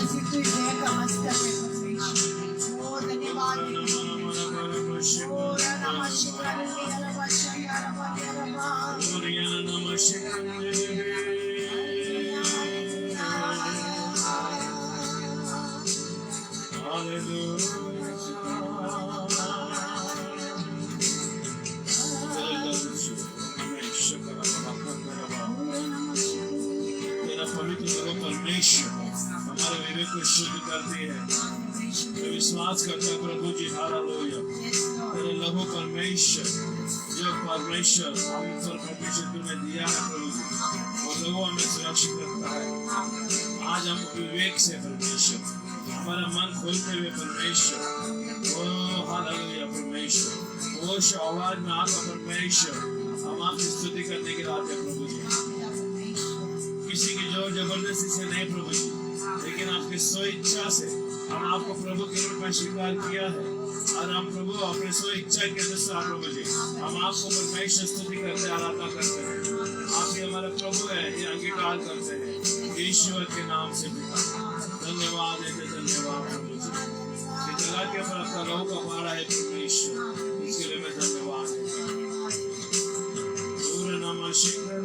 सिद्धि जय का मस्तक है परमेश्वर। ओ धन्यवाद है ओ नमः शिवाय नमः शिवाय नमः परमेश्वर हमारे विवेक को शुद्ध करती है। मैं विश्वास करता हूँ प्रभु जी, हालेलुया। तेरे लहू परमेश्वर, जो परमेश्वर हम पर परमेश्वर तुम्हें दिया है प्रभु जी, वो लहू हमें सुरक्षित रखता है। आज हम विवेक से परमेश्वर, हमारा मन खोलते हुए परमेश्वर, ओ हालेलुया परमेश्वर, वो आवाज में आपका परमेश्वर हम आपकी स्तुति करने के लिए आते प्रभु जी। किसी की जोर जबरदस्ती से नहीं प्रभु जी, लेकिन आपकी स्व इच्छा से हम आपको प्रभु के रूप में स्वीकार किया है। और हम प्रभु अपने स्व इच्छा के अनुसार प्रभु जी हम आपको परमेश्वर स्तुति करते आराधना करते हैं। आप ही हमारा प्रभु है, ये अंगीकार करते हैं ईश्वर के नाम से पिता। धन्यवाद है, धन्यवाद प्रभु जी। ये जगह के ऊपर आपका लहू का पारा है परमेश्वर, इसके लिए मैं धन्यवाद है। नमः शिवाय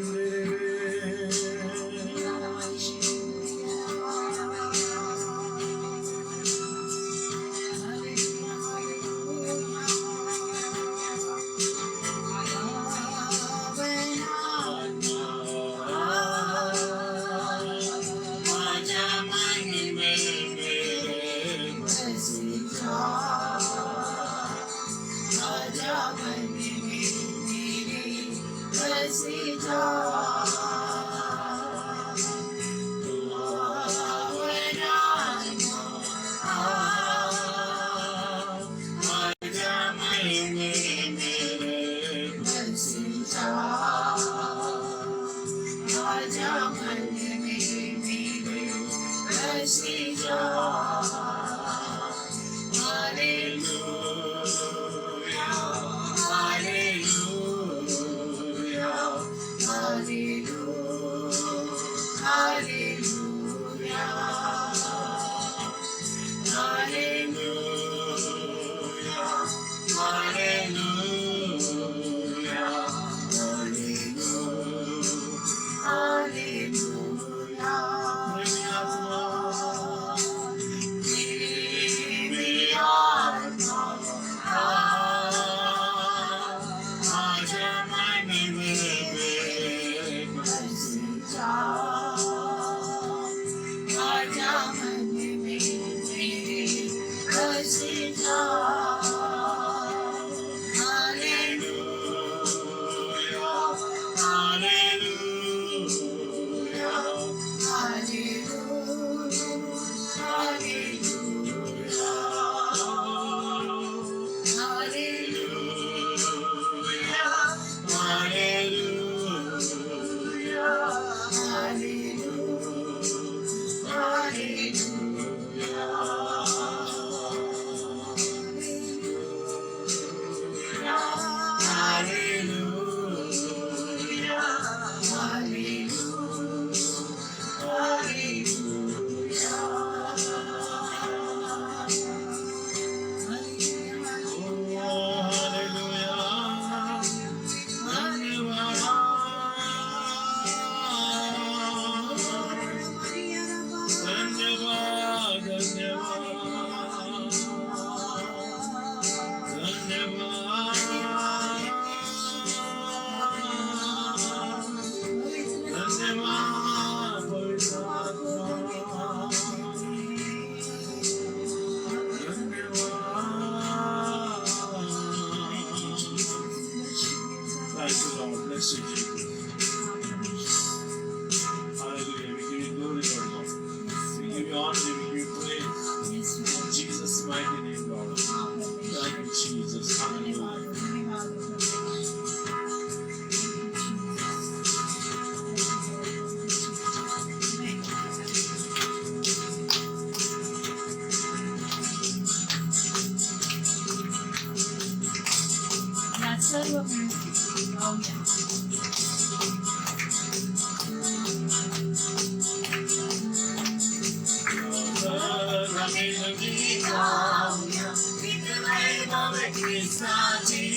मिलनी गाऊया गीत वैभव ख्रिस्ताची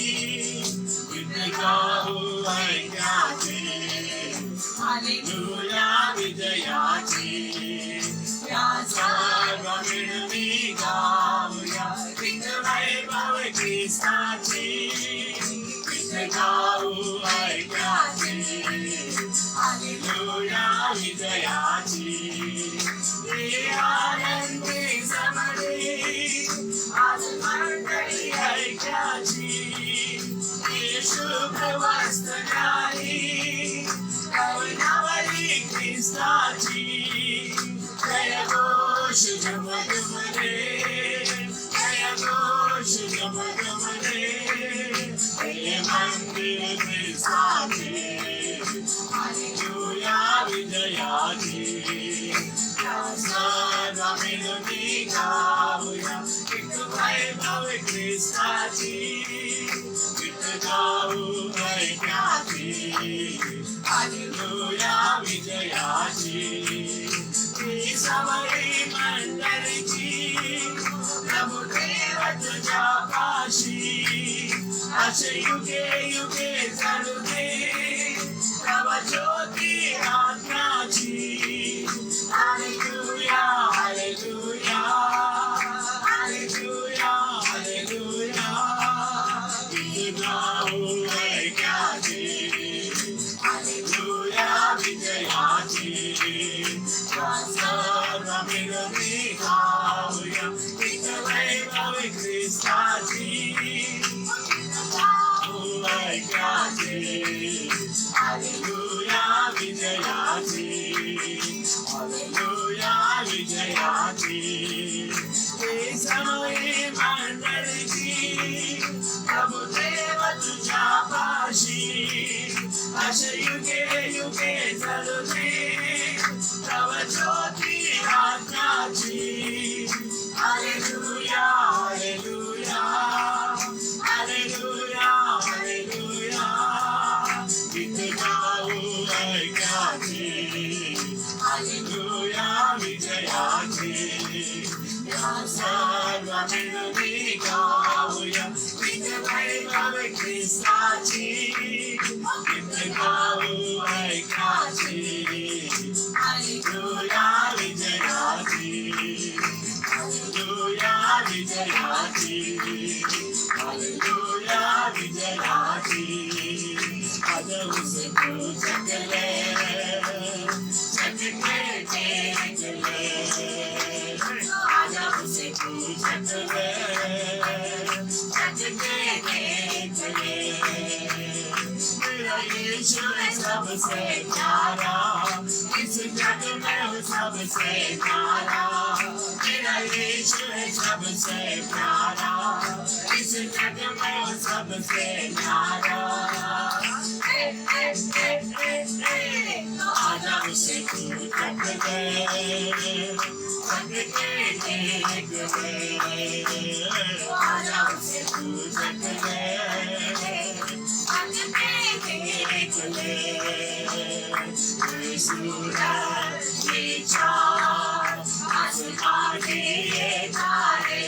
गीत गाऊ ऐक्याची हालेलुया विजयाची या सर्व मिलनी गाऊया गीत वैभव ख्रिस्ताची गीत गाऊ ऐक्याची हालेलुया विजयाची आनंदी समरी आज मंडळी ऐक्याची येशू प्रवास झाली कवनावली ख्रिस्ताची जय घोष जमजम रे जय घोष जमजम रे हे मंदिर ख्रिस्ताची हालेलुया विजयाची सर्व मिलनी गाऊया गीत वैभव ख्रिस्ताची गीत गाऊ ऐक्याची हालेलुया विजयाची ही सवयी मंडळीची प्रभुदेव तुझ्या पाशी असे युगे युगे चालू दे प्रभ ज्योती आत्म्याची Hallelujah, hallelujah, hallelujah, hallelujah. Gीत गाऊ ऐक्याची, hallelujah विजयाची. सर्व मिलनी गाऊया गीत वैभव ख्रिस्ताची. गीत गाऊ ऐक्याची, hallelujah विजयाची. हालेलुया विजयाची हे समयी मंडळीची प्रभुदेव तुझ्या पाशी असे युगे युगे चालू दे तव ज्योती आत्म्याची हालेलुया हालेलुया हालेलुया हालेलुया गीत गाऊ ऐक्याची हालेलुया विजयाची या सर्व मिलनी गाऊया गीत वैभव ख्रिस्ताची गीत गाऊ ऐक्याची हालेलुया विजयाची हालेलुया विजयाची हालेलुया विजयाची आज उसे पूजकले सबसे प्यारा इस जग में हो सबसे प्यारा मेरा यीशु है सबसे प्यारा इस जग में हो सबसे प्यारा आजा उसे तू तक आजा उसे तू सूरज ये चाँद आसमान ये तारे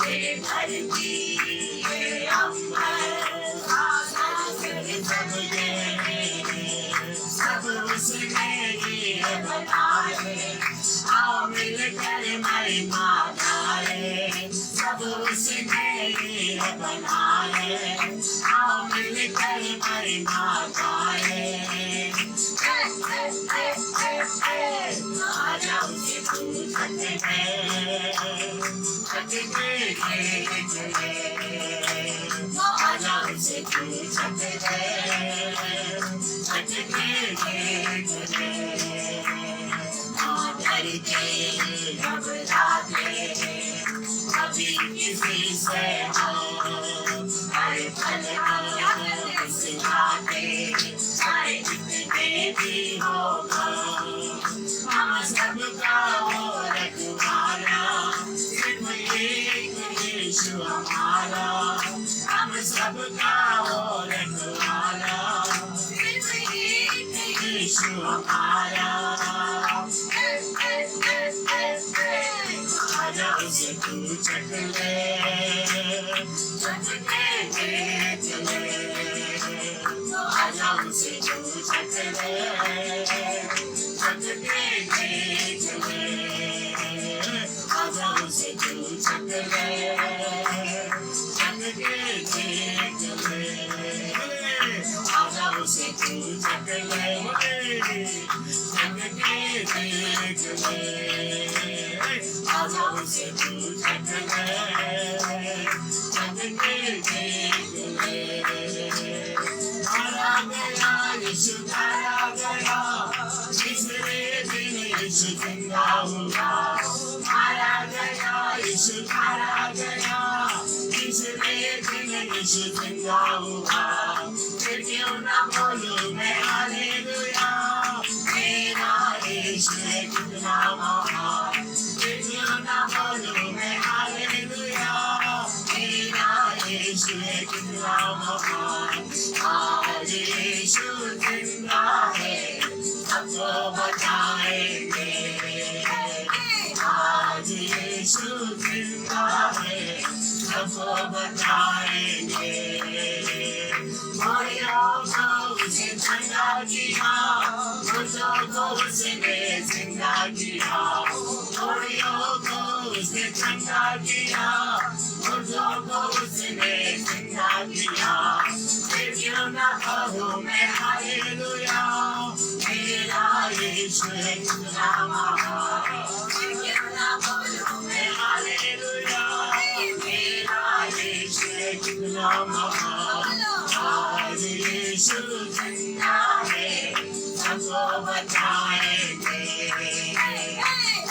ये धरती ये अम्बर सब सब उसने ये बनाए आओ मिलकर महिमा गाए सब उसने ये बनाए आओ मिलकर महिमा गाए आजा उसे पूजते आजा उसे पूजते डरते घबराते कभी किसी से हर पल सिखाते चाहे जितने भी होगा हम सबका वो रखवाला सिर्फ एक यीशु हमारा हम सबका वो रखवाला सिर्फ एक यीशु हमारा आजा उसे तू चक ले, चक के देख ले, तो आजा उसे तू चक ले, चक के देख ले, आजा उसे तू चक ले, चक के देख ले, आजा उसे तू चक ले, चक के देख ले, आजा उसे तू चक ले, चक के देख ले, मारा गया यीशु मारा गया, तीसरे दिन यीशु जिंदा हुआ, मारा गया यीशु मारा गया, तीसरे दिन यीशु जिंदा हुआ, फिर क्यों ना बोलूं मैं हालेलुया, मेरा यीशु है कितना महान, फिर क्यों ना बोलूं मैं हालेलुया, मेरा यीशु है कितना महान, आज यीशु जिंदा है, सबको बताएंगे, आज यीशु जिंदा है, सबको बताएंगे, मुर्दों को उसने जिंदा किया, मुर्दों को उसने जिंदा किया, मुर्दों को उसने जिंदा किया, मुर्दों को उसने जिंदा किया, फिर क्यों ना कहूँ मैं हालेलुया, मेरा यीशु है कितना महान, फिर क्यों ना बोलूं मैं हालेलुया, मेरा यीशु है कितना महान, आज यीशु जिंदा है, सबको बताएंगे,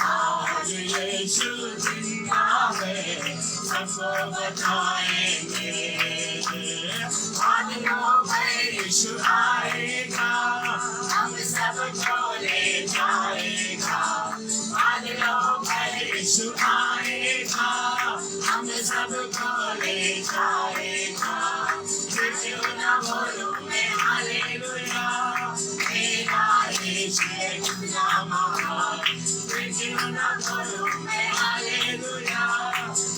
आज यीशु जिंदा है, सबको बताएंगे, बादलों में यीशु आएगा, हम सबको ले जाएगा, बादलों में यीशु आएगा, हम सबको ले जाएगा, फिर क्यों ना बोलूं मैं हालेलुया, मेरा यीशु है कितना महान, फिर क्यों ना बोलूं मैं हालेलुया,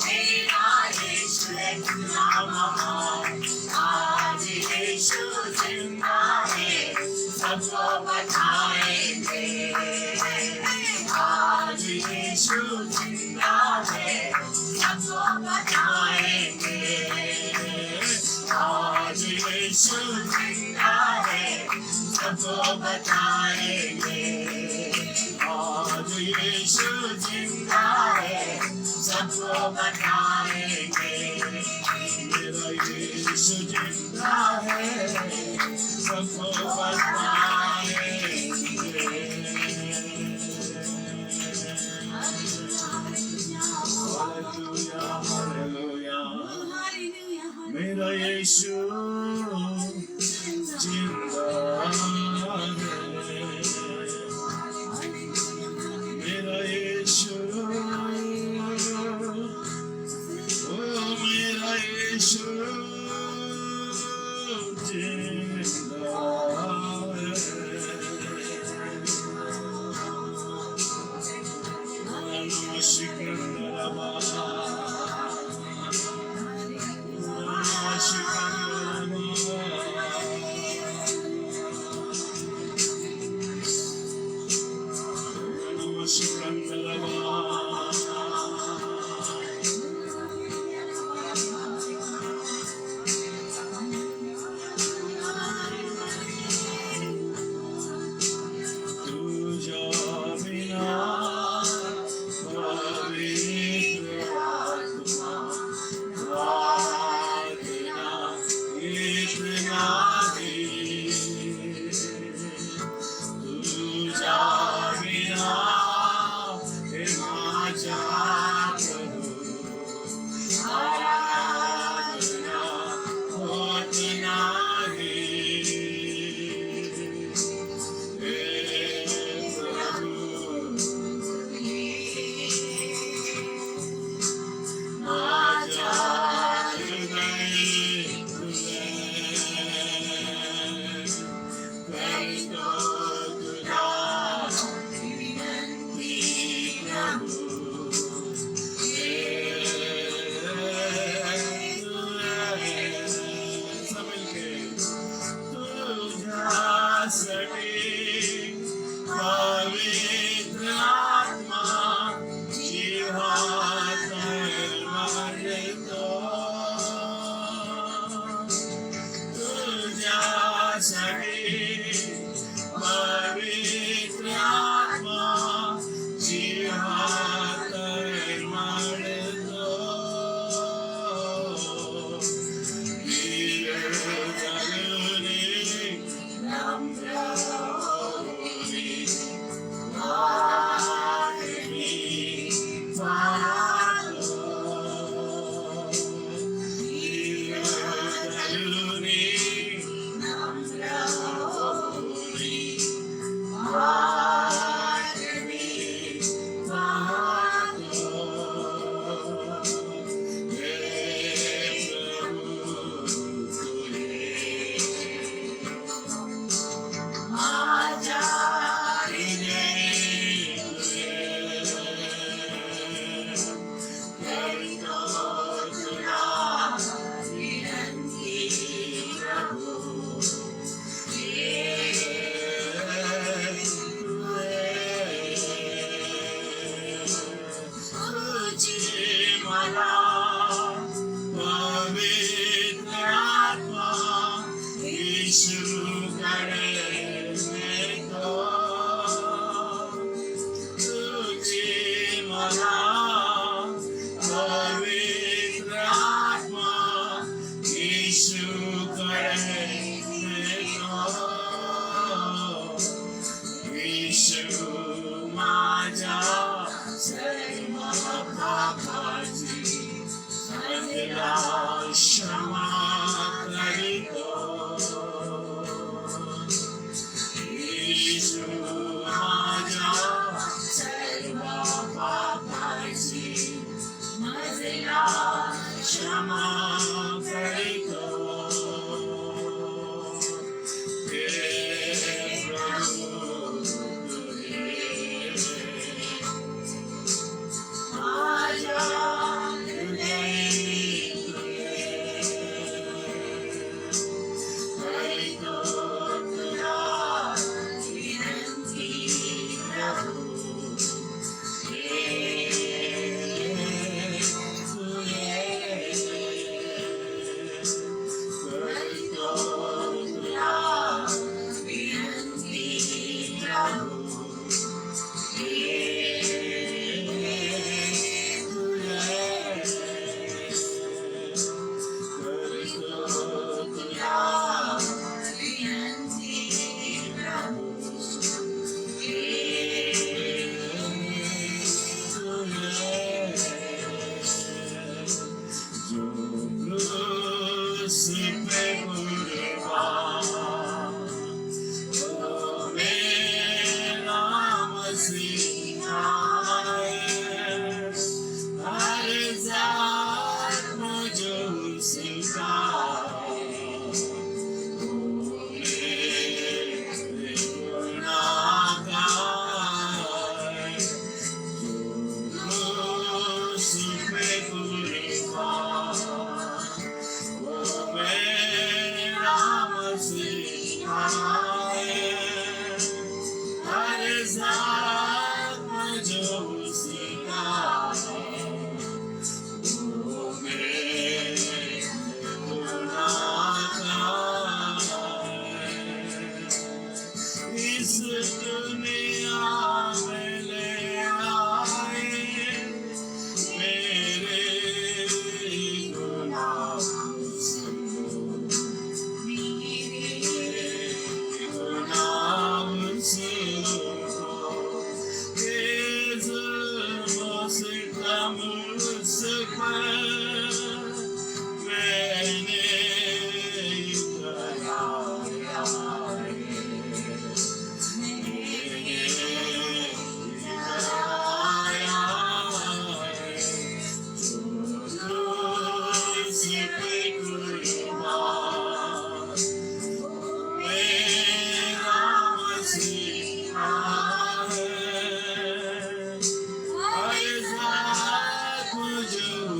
मेरा यीशु है कितना महान, आज यीशु जिंदा है, सबको बताएंगे, आज यीशु जिंदा है, सबको बताएंगे, आज यीशु जिंदा है, सबको बताएंगे, आज यीशु जिंदा है, सबको बताएंगे, मेरा यीशु जिंदा है, सबको बताएंगे, हालेलुया हालेलुया, मेरा यीशु जिंदा है, मेरा यीशु, ओ मेरा यीशु जिंदा है, नमस्कार Shikandalaba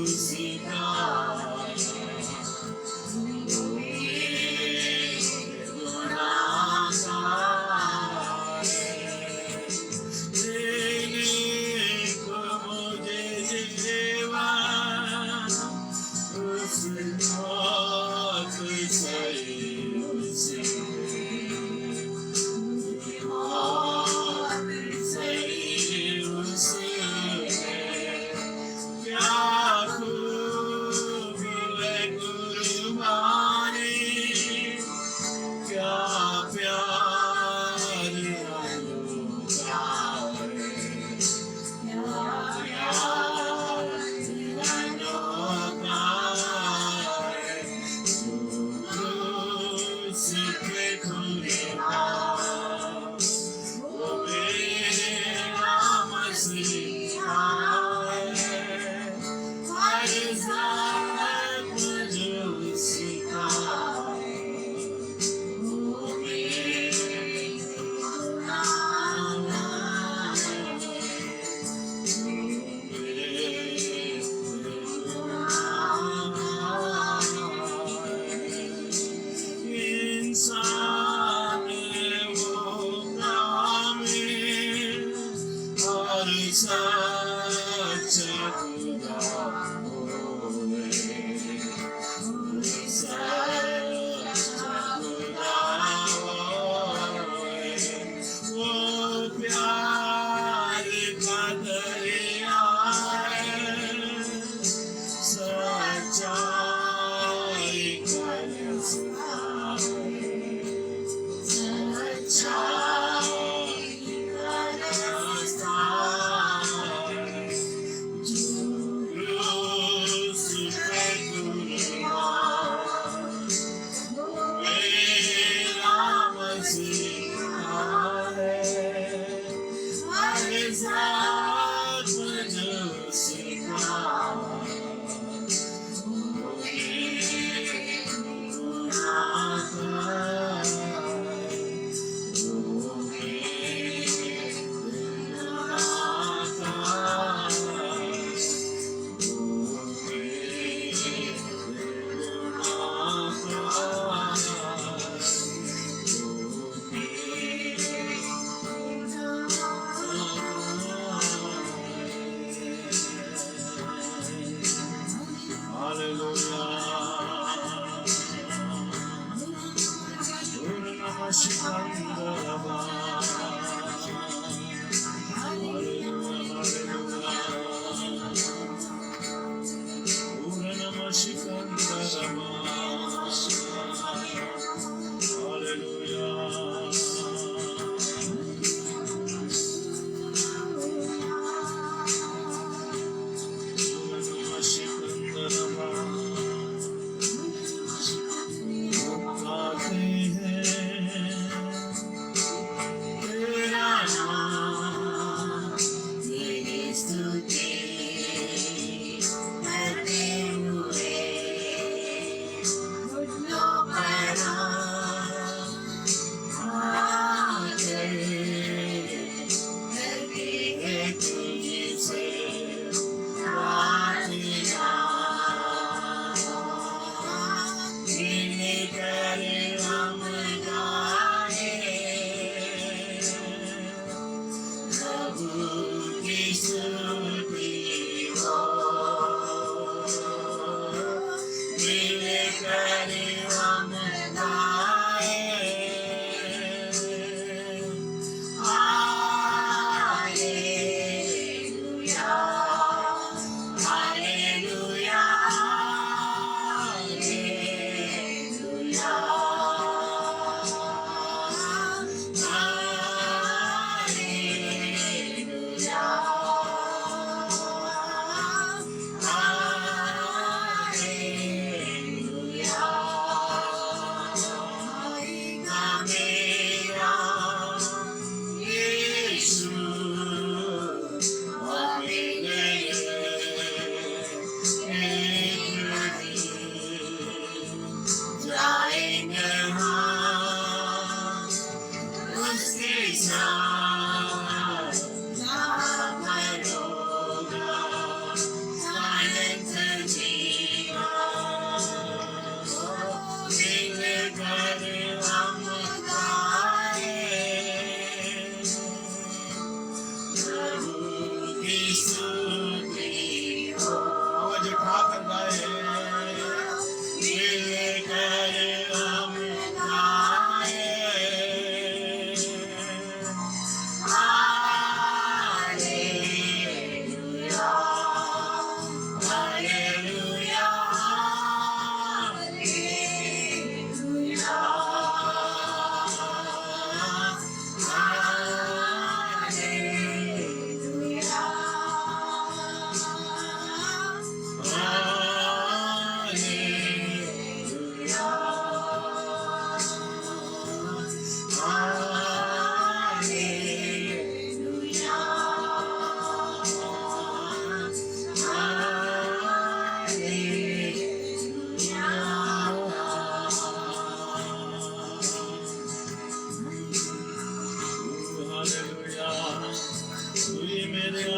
Music.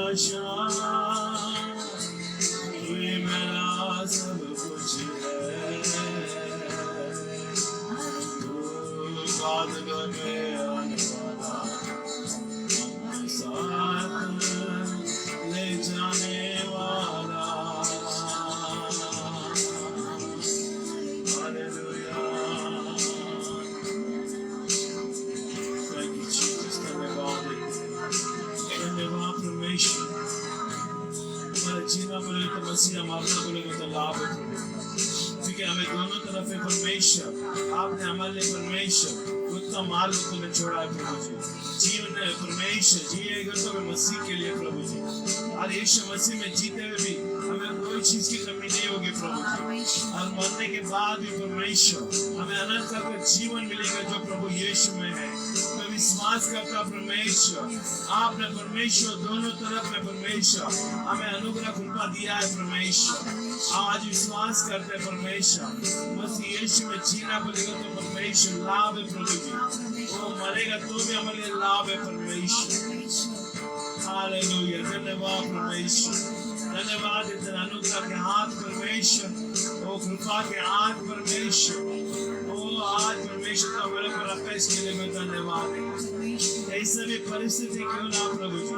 आशा, तू ही मेरा सब कुछ है। तू बादलों में आने वाला, हमें साथ ले जाने वाला। धन्यवाद परमेश्वर, हमारा जीना बोले तो मसीहा, मरना बोले तो लाभ है क्योंकि हमें दोनों तरफ है परमेश्वर। आपने हमारे लिए परमेश्वर उत्तम मार्ग तुम्हें छोड़ा है प्रभु जी। जीवन है परमेश्वर जिएगा तो मैं मसीह के लिए प्रभु जी, और यीशु मसीह में जीते हुए भी हमें कोई चीज की कमी नहीं होगी प्रभु जी। और मरने के बाद भी परमेश्वर हमें अनंत का जीवन मिलेगा जो प्रभु यीशु में है। मैं विश्वास करता परमेश्वर, आपने परमेश्वर दोनों तरफ में परमेश्वर हमें अनुग्रह कृपा दिया है परमेश्वर। आज विश्वास करते परमेश्वर, मसीह यीशु में जीना बोलेगा तो परमेश्वर लाभ है प्रभु जी। वो मरेगा तो भी हमारे लिए लाभ है परमेश्वर। हालेलुया, धन्यवाद परमेश्वर, धन्यवाद इतना अनुग्रह के हाथ परमेश्वर, वो कृपा के हाथ परमेश्वर, वो आज परमेश्वर का मेरे पर रखा, इसके लिए मैं धन्यवाद है। ऐसा भी परिस्थिति क्यों ना प्रभु जी,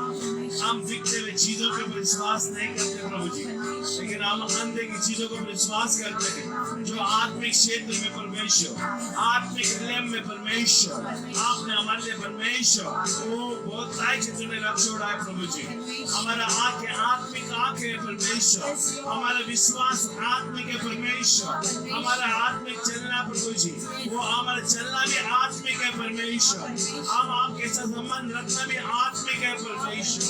हम दिखते हुए चीजों पे विश्वास नहीं करते प्रभु जी, लेकिन हम अंधे की चीजों को विश्वास करते हैं जो आत्मिक क्षेत्र में परमेश्वर, आत्मिक रिलम में परमेश्वर आपने हमारे लिए परमेश्वर वो बहुत सारे क्षेत्र में रख छोड़ा है प्रभु जी। हमारा आंखें आत्मिक आंखें है परमेश्वर, हमारा विश्वास आत्मिक है परमेश्वर, हमारा आत्मिक चलना प्रभु जी, वो हमारा चलना भी आत्मिक है परमेश्वर, हम आपके साथ संबंध रखना भी आत्मिक है परमेश्वर।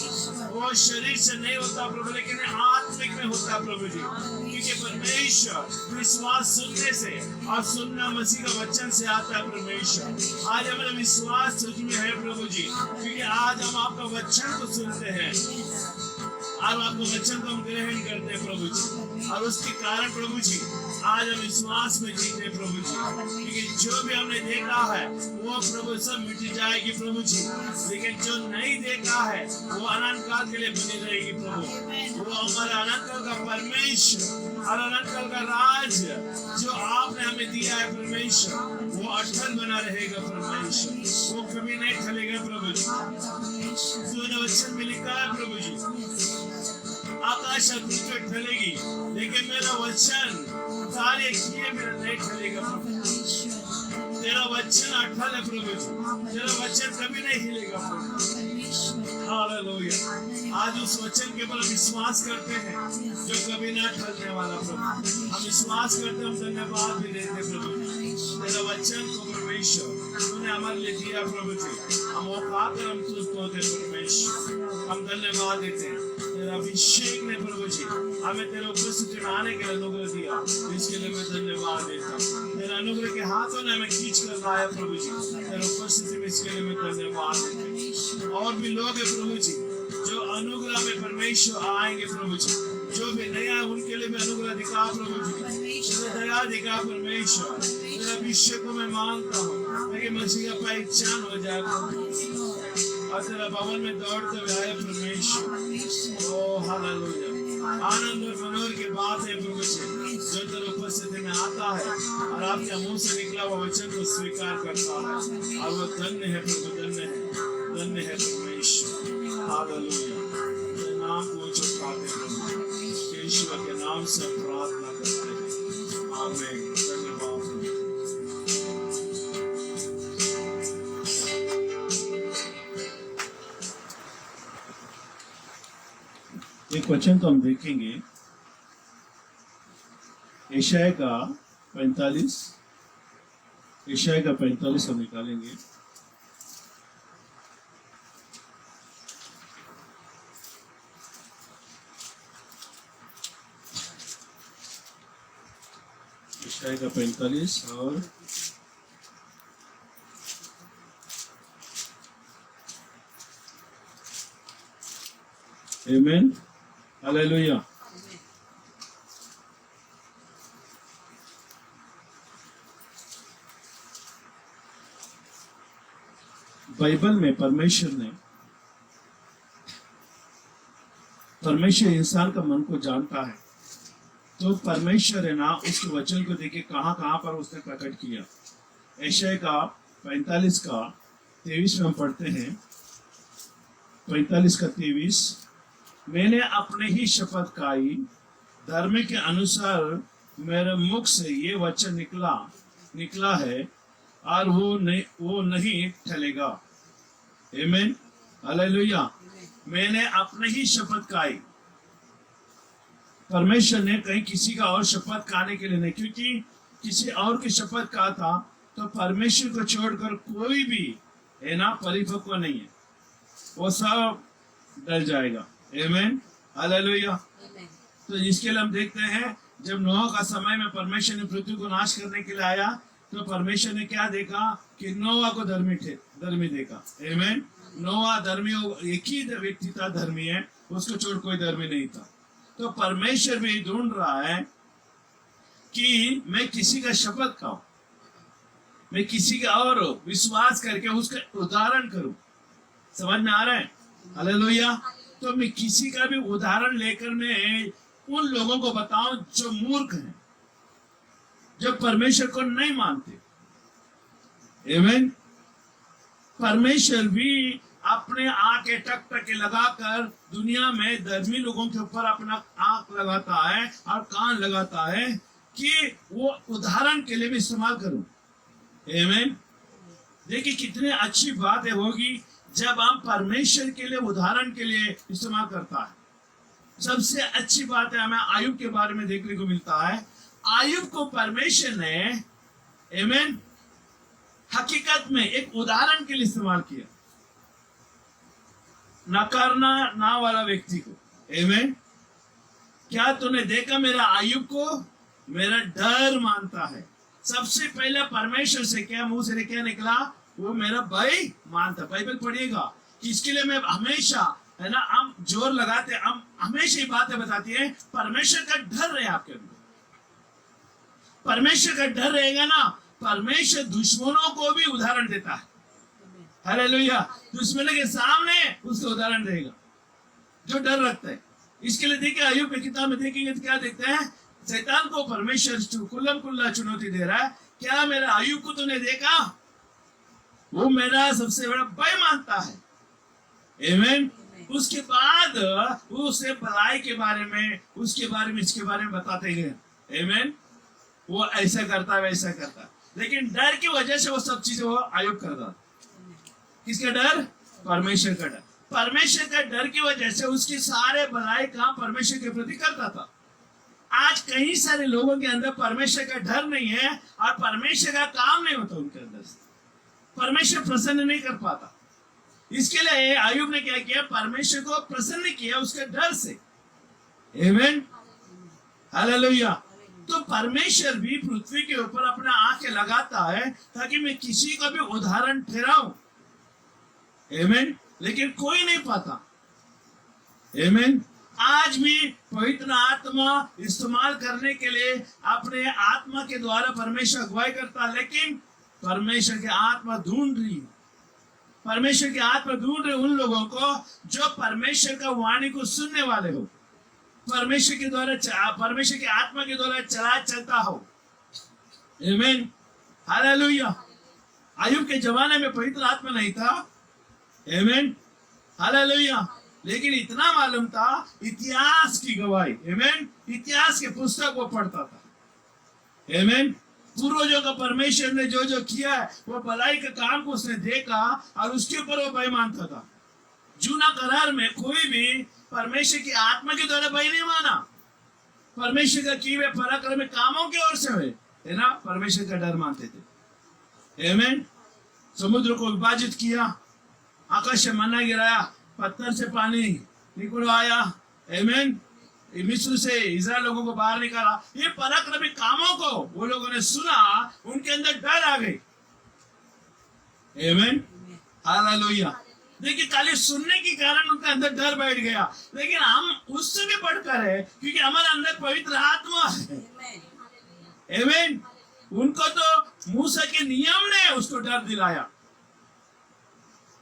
वो शरीर से नहीं होता प्रभु, लेकिन आत्मिक में होता प्रभु जी, क्योंकि परमेश्वर विश्वास सुनने से और सुनना मसीह का वचन से आता है परमेश्वर। आज हमारा विश्वास तुझ में है प्रभु जी, क्योंकि आज हम आपका वचन को सुनते हैं और आपका वचन को हम ग्रहण करते हैं प्रभु जी, और उसके कारण प्रभु जी आज हम विश्वास में जीते हैं प्रभु जी, क्योंकि जो भी हमने देखा है वो प्रभु सब मिट जाएगी प्रभु जी, लेकिन जो नहीं देखा है वो अनंत काल के लिए बनी रहेगी प्रभु। वो हमारा अनंत काल का परमेश्वर और अनंत काल का राज जो आपने हमें दिया है परमेश्वर, वो अटल बना रहेगा परमेश्वर, वो कभी नहीं खलेगा प्रभु जी। तूने वचन में लिखा है प्रभु जी, आकाश और पृथ्वी टलेगी लेकिन मेरा वचन सारे किए बिना नहीं टलेगा प्रभु। तेरा वचन अटल है प्रभु जी, तेरा वचन कभी नहीं हिलेगा प्रभु। हालेलुया, आज उस वचन के ऊपर विश्वास करते हैं जो कभी ना टलने वाला प्रभु। हम विश्वास करते, हम धन्यवाद भी देते प्रभु। तेरा वचन को परमेश्वर तूने हमारे लिए दिया प्रभु जी, हम वो खाकर हम तुझको दे परमेश्वर, हम धन्यवाद देते हैं। तेरा अभिषेक ने प्रभु जी हमें तेरे उपस्थिति में आने के लिए अनुग्रह दिया, इसके लिए मैं धन्यवाद देता हूँ। तेरा अनुग्रह के हाथों ने हमें खींच कर लाया प्रभु जी, तेरे उपस्थिति में, इसके लिए मैं धन्यवाद देता हूँ। और भी लोग हैं प्रभु जी जो अनुग्रह में परमेश्वर आएंगे प्रभु जी, जो भी नया उनके लिए मैं अनुग्रह दिखा प्रभु जी, तेरा दया दिखा परमेश्वर। तेरा अभिषेक को मैं मांगता हूँ ताकि मसीह का पहचान हो जाए प्रभु, और तेरा भवन में दौड़ते हुए आए परमेश्वर। ओ हालेलुया, आनंद और मनोहर की बात है प्रभु जी जो तेरे उपस्थिति में आता है और आपके मुंह से निकला हुआ वचन को स्वीकार करता है, और वो धन्य है प्रभु, धन्य है परमेश्वर। हालेलुया, तेरे नाम को उठाते प्रभु, ईश्वर के नाम से प्रार्थना करते हैं, आमीन। धन्यवाद। एक वचन तो हम देखेंगे, यशायाह का 45 हम निकालेंगे। यशायाह का 45 और आमीन, हालेलुया। बाइबल में परमेश्वर ने परमेश्वर इंसान का मन को जानता है। तो परमेश्वर है ना, उसके वचन को देखिए कहाँ कहाँ पर उसने प्रकट किया। यशायाह का 45 का 23 में हम पढ़ते हैं, 45 का 23, मैंने अपने ही शपथ खाई, धर्म के अनुसार मेरे मुख से ये वचन निकला है और वो नहीं टलेगा। आमीन, हालेलुया। मैंने अपने ही शपथ खाई। परमेश्वर ने कहीं किसी का और शपथ खाने के लिए नहीं, क्योंकि किसी और की शपथ कहा था तो परमेश्वर को छोड़कर कोई भी है ना परिपक्व नहीं है, वो सब डर जाएगा। आमीन, हालेलुया। तो इसके लिए हम देखते हैं जब नोह का समय में परमेश्वर ने पृथ्वी को नाश करने के लिए आया तो परमेश्वर ने क्या देखा कि नोआ को धर्मी देखा। आमीन। नोआ धर्मी, एक ही व्यक्ति था धर्मी है, उसको छोड़ कोई धर्मी नहीं था। तो परमेश्वर भी ढूंढ रहा है कि मैं किसी का शपथ खाऊं, मैं किसी का और विश्वास करके उसका उदाहरण करूं। समझ में आ रहा है? हालेलुया। तो मैं किसी का भी उदाहरण लेकर मैं उन लोगों को बताऊं जो मूर्ख हैं, जो परमेश्वर को नहीं मानते। आमीन। परमेश्वर भी अपने आंखें टक लगाकर दुनिया में धर्मी लोगों के ऊपर अपना आंख लगाता है और कान लगाता है कि वो उदाहरण के लिए भी इस्तेमाल करूं। आमीन। देखिए कितनी अच्छी बात है होगी जब हम परमेश्वर के लिए उदाहरण के लिए इस्तेमाल करता है। सबसे अच्छी बात है हमें आयुब के बारे में देखने को मिलता है। आयुब को परमेश्वर ने आमीन हकीकत में एक उदाहरण के लिए इस्तेमाल किया, नकारना ना वाला व्यक्ति को। आमीन। क्या तूने देखा मेरा आयुब को? मेरा डर मानता है। सबसे पहले परमेश्वर से क्या मुंह से क्या निकला? वो मेरा भाई मानता। बाइबल पढ़िएगा कि इसके लिए मैं हमेशा है ना, हम जोर लगाते, हम हमेशा ही बातें बताती है। परमेश्वर का डर रहे आपके अंदर, परमेश्वर का डर रहेगा ना, परमेश्वर दुश्मनों को भी उदाहरण देता है। हालेलुया। दुश्मनों के सामने उसका उदाहरण देगा जो डर रखता है। इसके लिए देखिए आयुब की किताब में देखेंगे तो क्या देखते हैं, शैतान को परमेश्वर कुल्लम कुल्ला चुनौती दे रहा है। क्या मेरे आयुब को तूने देखा? वो मेरा सबसे बड़ा भाई मानता है। आमीन। उसके बाद वो उसे भलाई के बारे में, उसके बारे में, इसके बारे में बताते गए। आमीन। वो ऐसा करता है, वैसा करता है, लेकिन डर की वजह से वो सब चीजें वो आयुब करता। किसका डर? परमेश्वर का डर। परमेश्वर का डर की वजह से उसके सारे भलाई काम परमेश्वर के प्रति करता था। आज कई सारे लोगों के अंदर परमेश्वर का डर नहीं है और परमेश्वर का काम नहीं होता उनके अंदर से, परमेश्वर प्रसन्न नहीं कर पाता। इसके लिए आयुब ने क्या किया? परमेश्वर को प्रसन्न किया उसके डर से। आमीन, हालेलुया। तो परमेश्वर भी पृथ्वी के ऊपर अपना आंखें लगाता है ताकि मैं किसी का भी उदाहरण ठहराऊं। आमीन। लेकिन कोई नहीं पाता। आमीन। आज भी पवित्र आत्मा इस्तेमाल करने के लिए अपने आत्मा के द्वारा परमेश्वर अगुवाई करता है, लेकिन परमेश्वर की आत्मा ढूंढ रही है। परमेश्वर की आत्मा ढूंढ रहे उन लोगों को जो परमेश्वर का वाणी को सुनने वाले हो, परमेश्वर के द्वारा, परमेश्वर की आत्मा के द्वारा चलता हो। आमीन, हालेलुया। आयुब के जमाने में पवित्र आत्मा नहीं था। आमीन, हालेलुया। लेकिन इतना मालूम था, इतिहास की गवाही। आमीन। इतिहास के पुस्तक वो पढ़ता था। आमीन। पूर्वजों का परमेश्वर ने जो जो किया है वो भलाई के काम को उसने देखा और उसके ऊपर वो भय मानता था। जूना करार में कोई भी परमेश्वर की आत्मा के द्वारा भय नहीं माना, परमेश्वर का किए हुए पराक्रम कामों की ओर से हुए, है ना, परमेश्वर का डर मानते थे। आमीन। समुद्र को विभाजित किया, आकाश से मन्ना गिराया, पत्थर से पानी निकल आया। आमीन। मिस्र से इजराइल लोगों को बाहर निकाला। ये पराक्रमी कामों को वो लोगों ने सुना, उनके अंदर डर आ गई। आमीन, हालेलुया। देखिए खाली सुनने के कारण उनके अंदर डर बैठ गया, लेकिन हम उससे भी बढ़कर है क्योंकि हमारे अंदर पवित्र आत्मा है। आमीन। उनको तो मूसा के नियम ने उसको डर दिलाया,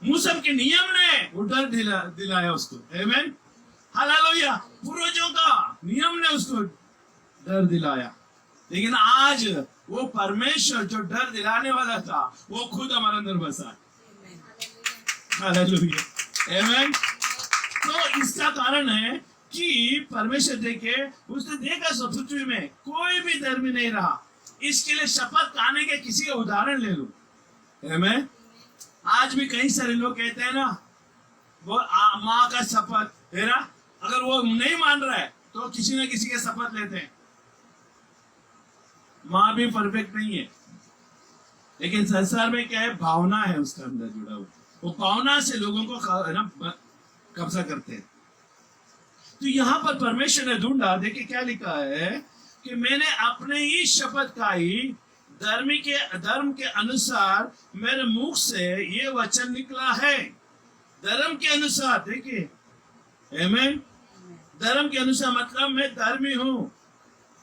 मूसा के नियम ने वो डर दिलाया उसको। आमीन, हालेलुया। पूर्वजों का नियम ने उसको डर दिलाया, लेकिन आज वो परमेश्वर जो डर दिलाने वाला था वो खुद हमारे अंदर बसा है। हालेलुया, आमेन। तो इसका कारण है कि परमेश्वर देखे, उसने देखा सब पृथ्वी में कोई भी धर्मी नहीं रहा। इसके लिए शपथ खाने के किसी का उदाहरण ले लो, आमेन। आज भी कई सारे लोग कहते हैं ना, वो माँ का शपथ है ना, अगर वो नहीं मान रहा है तो किसी न किसी के शपथ लेते हैं। माँ भी परफेक्ट नहीं है, लेकिन संसार में क्या है, भावना है उसके अंदर जुड़ा हुआ, वो भावना से लोगों को है ना कब्जा करते हैं। तो यहाँ पर परमेश्वर ने ढूंढा, देखिए क्या लिखा है कि मैंने अपने ही शपथ खाई, धर्म के अनुसार मेरे मुख से ये वचन निकला है। धर्म के अनुसार, देखिए आमेन। धर्म के अनुसार मतलब मैं धर्मी हूँ,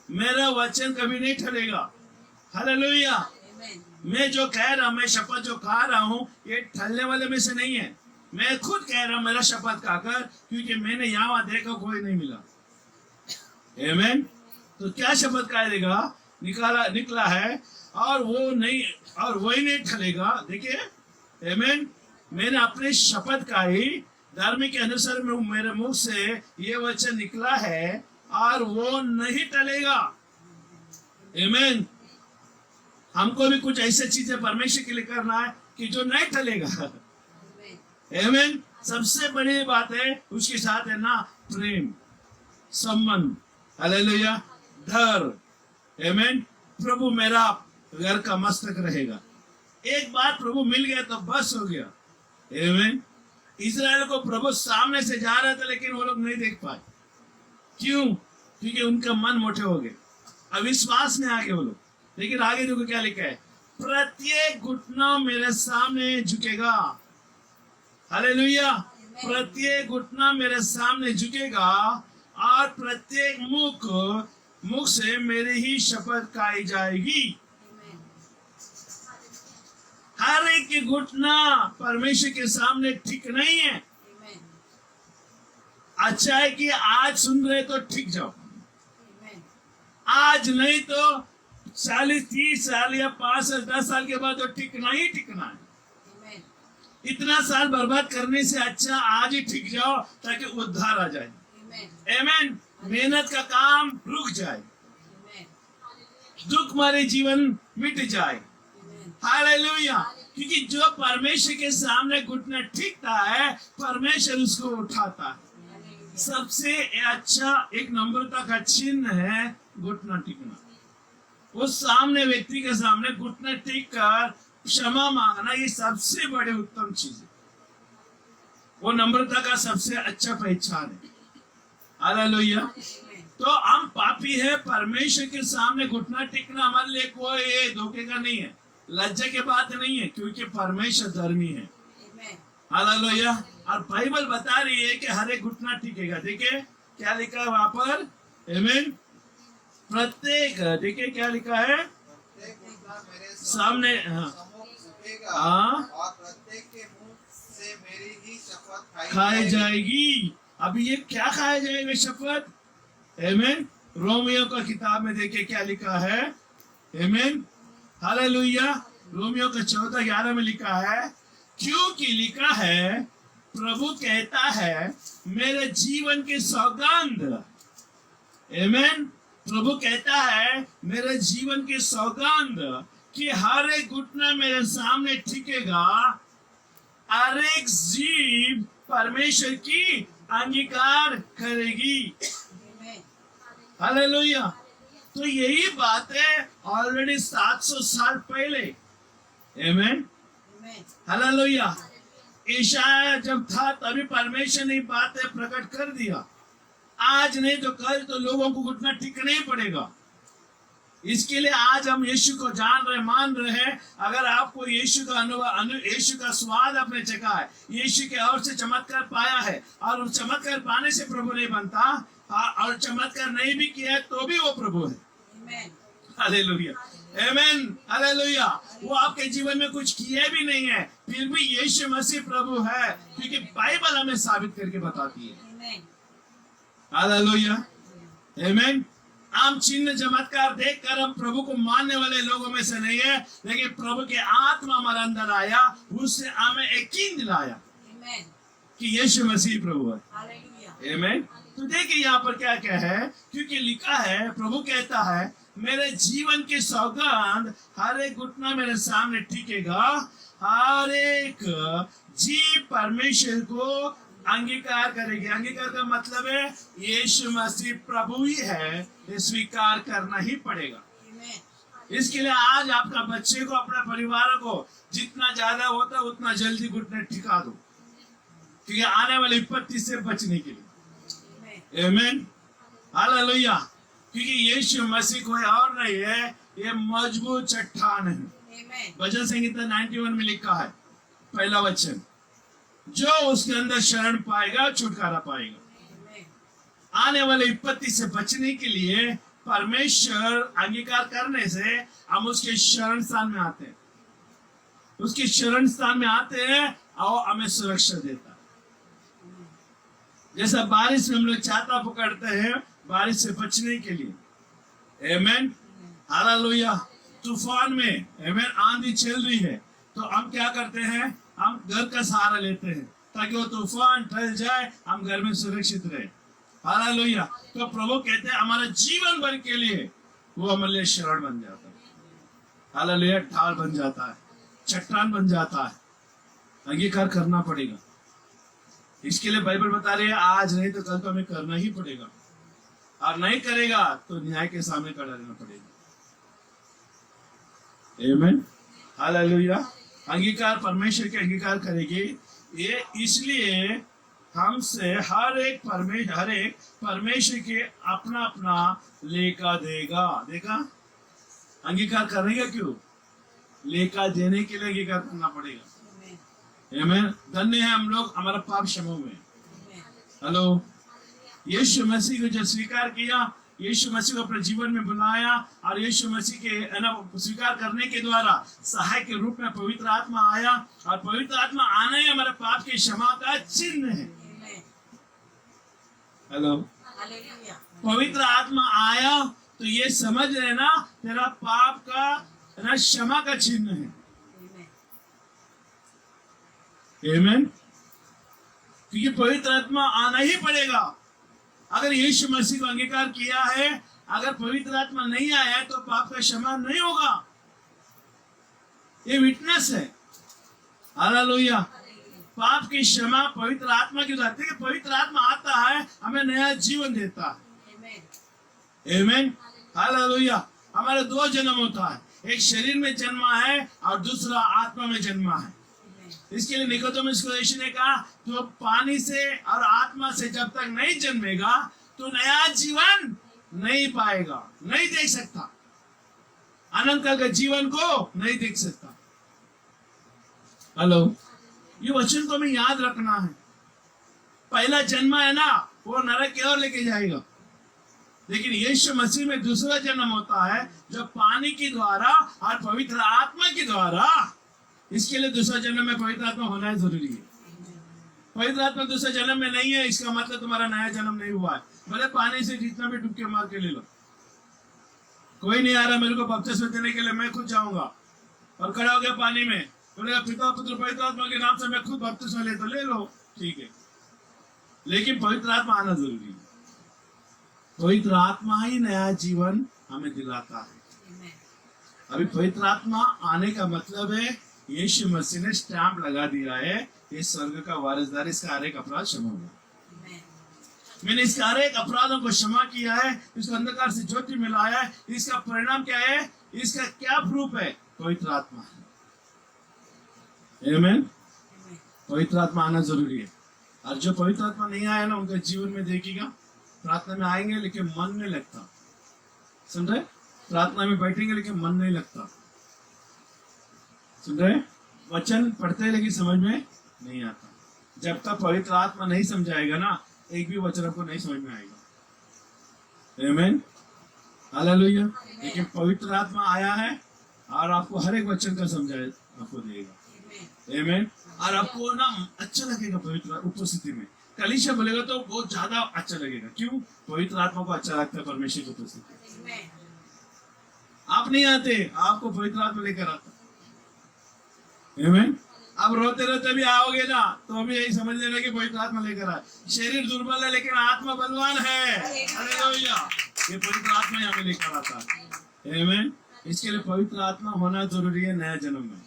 मेरा वचन कभी नहीं टलेगा। हालेलुया। मैं जो कह रहा हूँ, मैं शपथ जो खा रहा हूँ, ये टलने वाले में से नहीं है। मैं खुद कह रहा हूँ मेरा शपथ खाकर, क्योंकि मैंने यहाँ देखा कोई नहीं मिला। आमेन। तो क्या शपथ खाएगा, निकला है, और वो नहीं, और वही नहीं टलेगा। देखिए आमेन। मैंने अपने शपथ खाई, धर्म के अनुसार मेरे मुख से ये वचन निकला है और वो नहीं टलेगा। आमेन। हमको भी कुछ ऐसी चीजें परमेश्वर के लिए करना है कि जो नहीं टलेगा। आमेन। सबसे बड़ी बात है उसके साथ है ना प्रेम, संबंध। हालेलुया। डर। आमेन। प्रभु मेरा घर का मस्तक रहेगा। एक बार प्रभु मिल गया तो बस हो गया। आमेन। इस्राएल को प्रभु सामने से जा रहा था, लेकिन वो लोग नहीं देख पाए। क्यों? क्योंकि उनका मन मोटे हो गए, अविश्वास में आ गए वो लोग। लेकिन आगे देखो क्या लिखा है, प्रत्येक घुटना मेरे सामने झुकेगा। हालेलुया। प्रत्येक घुटना मेरे सामने झुकेगा और प्रत्येक मुख से मेरी ही शपथ खाई जाएगी। हर एक की घुटना परमेश्वर के सामने ठीक नहीं है। अच्छा है कि आज सुन रहे तो ठीक जाओ, आज नहीं तो 40-30 साल या 5 साल 10 साल के बाद तो टिकना ही टिकना है। इतना साल बर्बाद करने से अच्छा आज ही ठीक जाओ, ताकि उद्धार आ जाए। आमेन। मेहनत का काम रुक जाए, दुख मारे जीवन मिट जाए। हालेलुया। क्योंकि जो परमेश्वर के सामने घुटना टिकता है, परमेश्वर उसको उठाता है। सबसे अच्छा एक नम्रता का चिन्ह है घुटना टिकना। उस सामने व्यक्ति के सामने घुटना टिक कर क्षमा मांगना, ये सबसे बड़े उत्तम चीज है। वो नम्रता का सबसे अच्छा पहचान है। हालेलुया। तो हम पापी है, परमेश्वर के सामने घुटना टिकना हमारे लिए कोई धोखे का नहीं है, लज्जा की बात नहीं है, क्योंकि परमेश्वर धर्मी है। हालेलुया। और बाइबल बता रही है कि हर एक घुटना टिकेगा। देखिए क्या लिखा है वहां पर, आमीन। प्रत्येक, देखिए क्या लिखा है सामने, हाँ, प्रत्येक के मुंह से मेरी ही शपथ खाई जाएगी। अभी ये क्या खाया जाएगा शपथ, आमीन। रोमियो का किताब में देखिए क्या लिखा है, आमीन। हालेलुया। रोमियो का 14:11 में लिखा है, क्योंकि लिखा है प्रभु कहता है मेरे जीवन की सौगंध। आमीन। प्रभु कहता है मेरे जीवन की सौगंध कि हर एक घुटना मेरे सामने टिकेगा, हर एक जीभ परमेश्वर की अंगीकार करेगी। हालेलुया। तो यही बात है ऑलरेडी 700 साल पहले। आमीन। हालेलुया। ईशाया जब था तभी परमेश्वर ने बातें प्रकट कर दिया। आज नहीं तो कल तो लोगों को घुटना टिकना ही पड़ेगा। इसके लिए आज हम यीशु को जान रहे, मान रहे हैं। अगर आपको यीशु का यीशु का स्वाद आपने चखा है, यीशु के ओर से चमत्कार पाया है, और चमत्कार पाने से प्रभु नहीं बनता, और चमत्कार नहीं भी किया है तो भी वो प्रभु है। हालेलुया। आमीन। हालेलुया। वो आपके जीवन में कुछ किए भी नहीं है, फिर भी यीशु मसीह प्रभु है, क्योंकि बाइबल हमें साबित करके बताती है। हालेलुया, आमीन। हम चिन्ह चमत्कार देखकर हम प्रभु को मानने वाले लोगों में से नहीं है, लेकिन प्रभु के आत्मा हमारे अंदर आया, उससे हमें यकीन दिलाया कि यीशु मसीह प्रभु है, आमीन। तो देखिए यहाँ पर क्या क्या है, क्योंकि लिखा है, प्रभु कहता है मेरे जीवन की सौगंध हर एक घुटना मेरे सामने टिकेगा, हर एक जीव परमेश्वर को अंगीकार करेगी। अंगीकार का मतलब है यीशु मसीह प्रभु ही है, ये स्वीकार करना ही पड़ेगा। इसके लिए आज आपका बच्चे को, अपने परिवार को जितना ज्यादा होता है उतना जल्दी घुटने टिका दो, क्योंकि आने वाली विपत्ति से बचने के लिए, आमीन, हालेलुया। क्योंकि यीशु मसीह कोई और नहीं है, ये मजबूत चट्टान है। भजन संहिता 91 में लिखा है, पहला वचन, जो उसके अंदर शरण पाएगा छुटकारा पाएगा। आने वाली विपत्ति से बचने के लिए परमेश्वर अंगीकार करने से हम उसके शरण स्थान में आते हैं, उसके शरण स्थान में आते हैं और हमें सुरक्षा देता है। जैसा बारिश में हम लोग छाता पकड़ते हैं बारिश से बचने के लिए, आमीन, हालेलुया। तूफान में, आमीन, आंधी चल रही है तो हम क्या करते हैं, हम घर का सहारा लेते हैं ताकि वो तूफान टल जाए, हम घर में सुरक्षित रहे, हालेलुया। तो प्रभु कहते हैं हमारा जीवन भर के लिए वो हमारे लिए शरण बन जाता है, हालेलुया, ढाल बन जाता है, चट्टान बन जाता है। अंगीकार करना पड़ेगा। इसके लिए बाइबल बता रही है आज नहीं तो कल तो हमें करना ही पड़ेगा, और नहीं करेगा तो न्याय के सामने खड़ा रहना पड़ेगा, आमीन, हालेलुया। अंगीकार परमेश्वर के अंगीकार करेगी, ये इसलिए हमसे हर एक परमेश्वर के अपना अपना लेखा देगा। देखा, अंगीकार करेगा क्यों, लेखा देने के लिए अंगीकार करना पड़ेगा, आमीन। धन्य है हम लोग, हमारा पाप क्षमा हुए। हेलो, यीशु मसीह को जब स्वीकार किया, यीशु मसीह को अपने जीवन में बुलाया, और यीशु मसीह के स्वीकार करने के द्वारा सहायक के रूप में पवित्र आत्मा आया, और पवित्र आत्मा आना ही हमारे पाप की क्षमा का चिन्ह है। हेलो, पवित्र आत्मा आया तो ये समझ लेना तेरा पाप का क्षमा का चिन्ह है, आमीन। क्योंकि पवित्र आत्मा आना ही पड़ेगा। अगर यीशु मसीह को अंगीकार किया है, अगर पवित्र आत्मा नहीं आया है तो पाप का क्षमा नहीं होगा। ये विटनेस है, हालेलुया। पाप की क्षमा पवित्र आत्मा की जाती है। पवित्र आत्मा आता है, हमें नया जीवन देता है, आमीन, हालेलुया। हमारे दो जन्म होता है, एक शरीर में जन्मा है और दूसरा आत्मा में जन्मा है। इसके लिए निकोदेमुस को यीशु ने कहा, तो पानी से और आत्मा से जब तक नहीं जन्मेगा तो नया जीवन नहीं पाएगा, नहीं देख सकता, अनंत काल के जीवन को नहीं देख सकता। हेलो, ये वचन को हमें याद रखना है। पहला जन्म है ना, वो नरक की ओर लेके जाएगा, लेकिन यीशु मसीह में दूसरा जन्म होता है जो पानी के द्वारा और पवित्र आत्मा के द्वारा। इसके लिए दूसरा जन्म में पवित्र आत्मा होना है जरूरी है। पवित्र आत्मा दूसरे जन्म में नहीं है, इसका मतलब तुम्हारा नया जन्म नहीं हुआ है। भले पानी से जितना भी डुबकी मार के ले लो, कोई नहीं आ रहा मेरे को बपतिस्मा देने के लिए, मैं खुद जाऊंगा और खड़ा हो गया पानी में, बोलेगा पिता पुत्र पवित्र आत्मा के नाम से मैं खुद बपतिस्मा ले, तो ले लो, ठीक है, लेकिन पवित्र आत्मा आना जरूरी है। पवित्र आत्मा ही नया जीवन हमें दिलाता है। अभी पवित्र आत्मा आने का मतलब है यीशु मसीह ने स्टैंप लगा दिया है, ये स्वर्ग का वारिसदार, इसका हर एक अपराध क्षमा हुआ। मैंने इसका हर एक अपराधों को क्षमा किया है, इसको अंधकार से ज्योति मिलाया है। इसका परिणाम क्या है, इसका क्या प्रूफ है, पवित्र आत्मा है, आमीन। पवित्र आत्मा आना जरूरी है, और जो पवित्र आत्मा नहीं आया ना, उनके जीवन में देखिएगा, प्रार्थना में आएंगे लेकिन मन नहीं लगता, सुन रहे, प्रार्थना में बैठेंगे लेकिन मन नहीं लगता, सुन रहे, वचन पढ़ते हैं लेकिन समझ में नहीं आता। जब तक पवित्र आत्मा नहीं समझाएगा ना, एक भी वचन आपको नहीं समझ में आएगा, आमीन, हालेलुया। लेकिन पवित्र आत्मा आया है और आपको हर एक वचन का समझाए आपको देगा, आमीन। और आपको ना अच्छा लगेगा पवित्र उपस्थिति में, कलीसिया बोलेगा तो बहुत ज्यादा अच्छा लगेगा। क्यों? पवित्र आत्मा को अच्छा लगता है परमेश्वर की उपस्थिति। आप नहीं आते, आपको पवित्र आत्मा लेकर आता। आमीन। अब रोते रोते भी आओगे ना तो भी यही समझ लेना कि पवित्र आत्मा लेकर आए। शरीर दुर्बल है लेकिन आत्मा बलवान है। हालेलुया। ये पवित्र आत्मा ही हमें लेकर आता है। आमीन। इसके लिए पवित्र आत्मा होना जरूरी है नया जन्म में।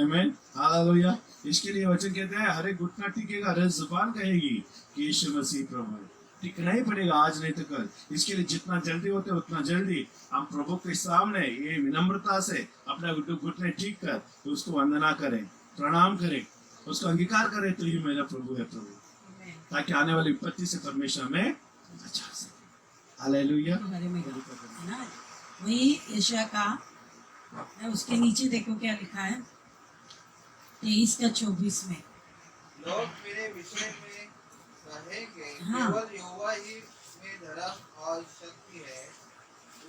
आमीन। हालेलुया। इसके लिए वचन कहते हैं हर एक घुटना टिकेगा, हर एक जुबान कहेगी कि यीशु मसीह प्रभु है। टिकना ही पड़ेगा, आज नहीं तो कल। इसके लिए जितना जल्दी होते उतना जल्दी हम प्रभु के सामने ये विनम्रता से अपना घुटने ठीक कर उसको वंदना करें, प्रणाम करें, उसको अंगीकार करें तो ही मेरा प्रभु है प्रभु, ताकि आने वाली विपत्ति से परमेश्वर हमें बचा सके। हालेलुया। वही यशायाह का उसके नीचे देखो क्या लिखा है 23:24 में। लोग मेरे विषय में कहेंगे हाँ। केवल यहोवा ही में धर्म और शक्ति है।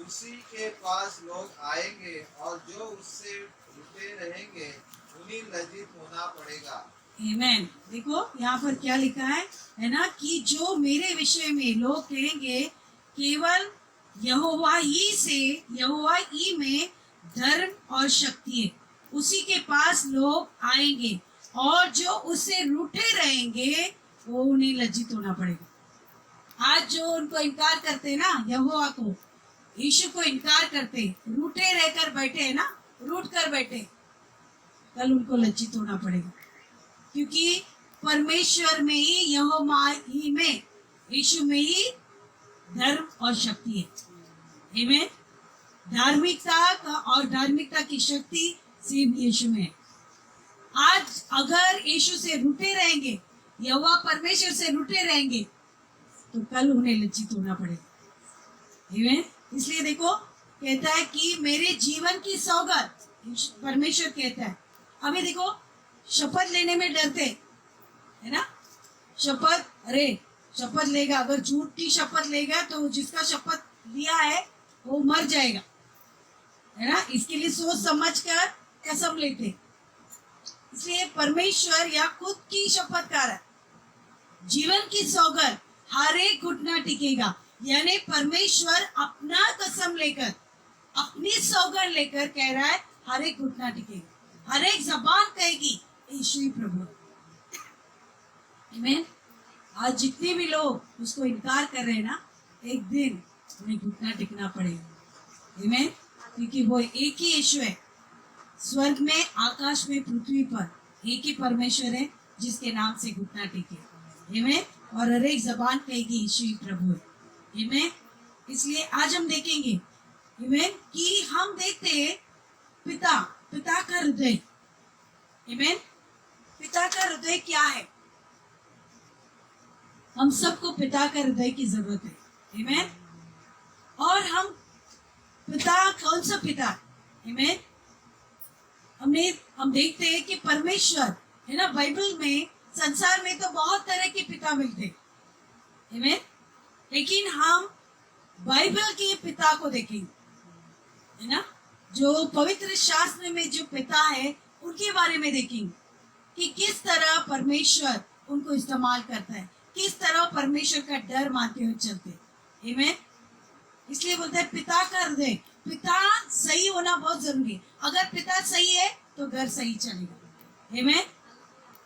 उसी के पास लोग आएंगे और जो उससे रुके रहेंगे उन्हें लज्जित होना पड़ेगा। आमीन। देखो यहाँ पर क्या लिखा है ना, कि जो मेरे विषय में लोग कहेंगे केवल यहोवा ही में धर्म और शक्ति है, उसी के पास लोग आएंगे और जो उससे रूठे रहेंगे वो उन्हें लज्जित होना पड़ेगा। आज जो उनको इनकार करते हैं ना, यहोवा को, यीशु को इनकार करते, रूठे रहकर बैठे हैं ना, रूठ कर बैठे, कल उनको लज्जित होना पड़ेगा। क्योंकि परमेश्वर में ही, यहोवा ही में, यीशु में ही धर्म और शक्ति है। आमीन। धार्मिकता की शक्ति सिर्फ यीशु में है। आज अगर यीशु से रूठे रहेंगे, यहोवा परमेश्वर से रूठे रहेंगे, तो कल उन्हें लज्जित होना पड़ेगा। आमीन। इसलिए देखो कहता है कि मेरे जीवन की सौगंध, परमेश्वर कहता है। अभी देखो शपथ लेने में डरते है ना, शपथ लेगा, अगर झूठी शपथ लेगा तो जिसका शपथ लिया है वो मर जाएगा, है ना। इसके लिए सोच समझ कर कसम लेते। इसलिए परमेश्वर या खुद की शपथ कर रहा है, जीवन की सौगंध हर एक घुटना टिकेगा, यानी परमेश्वर अपना कसम लेकर, अपनी सौगंध लेकर कह रहा है हर एक घुटना टिकेगा, हर एक जबान कहेगी यीशु ही प्रभु है। आमीन। आज जितने भी लोग उसको इनकार कर रहे हैं ना, एक दिन उन्हें घुटना टिकना पड़ेगा। आमीन। क्योंकि वो एक ही यीशु है, स्वर्ग में, आकाश में, पृथ्वी पर एक ही परमेश्वर है जिसके नाम से घुटना टिके। आमीन। और हर एक जबान कहेगी यीशु ही प्रभु है। आमीन। इसलिए आज हम देखेंगे आमीन कि हम देखते हैं पिता का हृदय। आमीन। पिता का हृदय क्या है? हम सबको पिता का हृदय की जरूरत है। आमीन। और हम पिता, कौन सा पिता? आमीन। हम देखते हैं कि परमेश्वर है ना, बाइबल में, संसार में तो बहुत तरह के पिता मिलते हैं। आमीन। लेकिन हम बाइबल के पिता को देखेंगे, है ना, जो पवित्र शास्त्र में जो पिता है उनके बारे में देखेंगे कि किस तरह परमेश्वर उनको इस्तेमाल करता है, किस तरह परमेश्वर का डर मानते हुए चलते। आमीन। इसलिए बोलते हैं पिता का हृदय। पिता सही होना बहुत जरूरी है। अगर पिता सही है तो घर सही चलेगा। आमीन।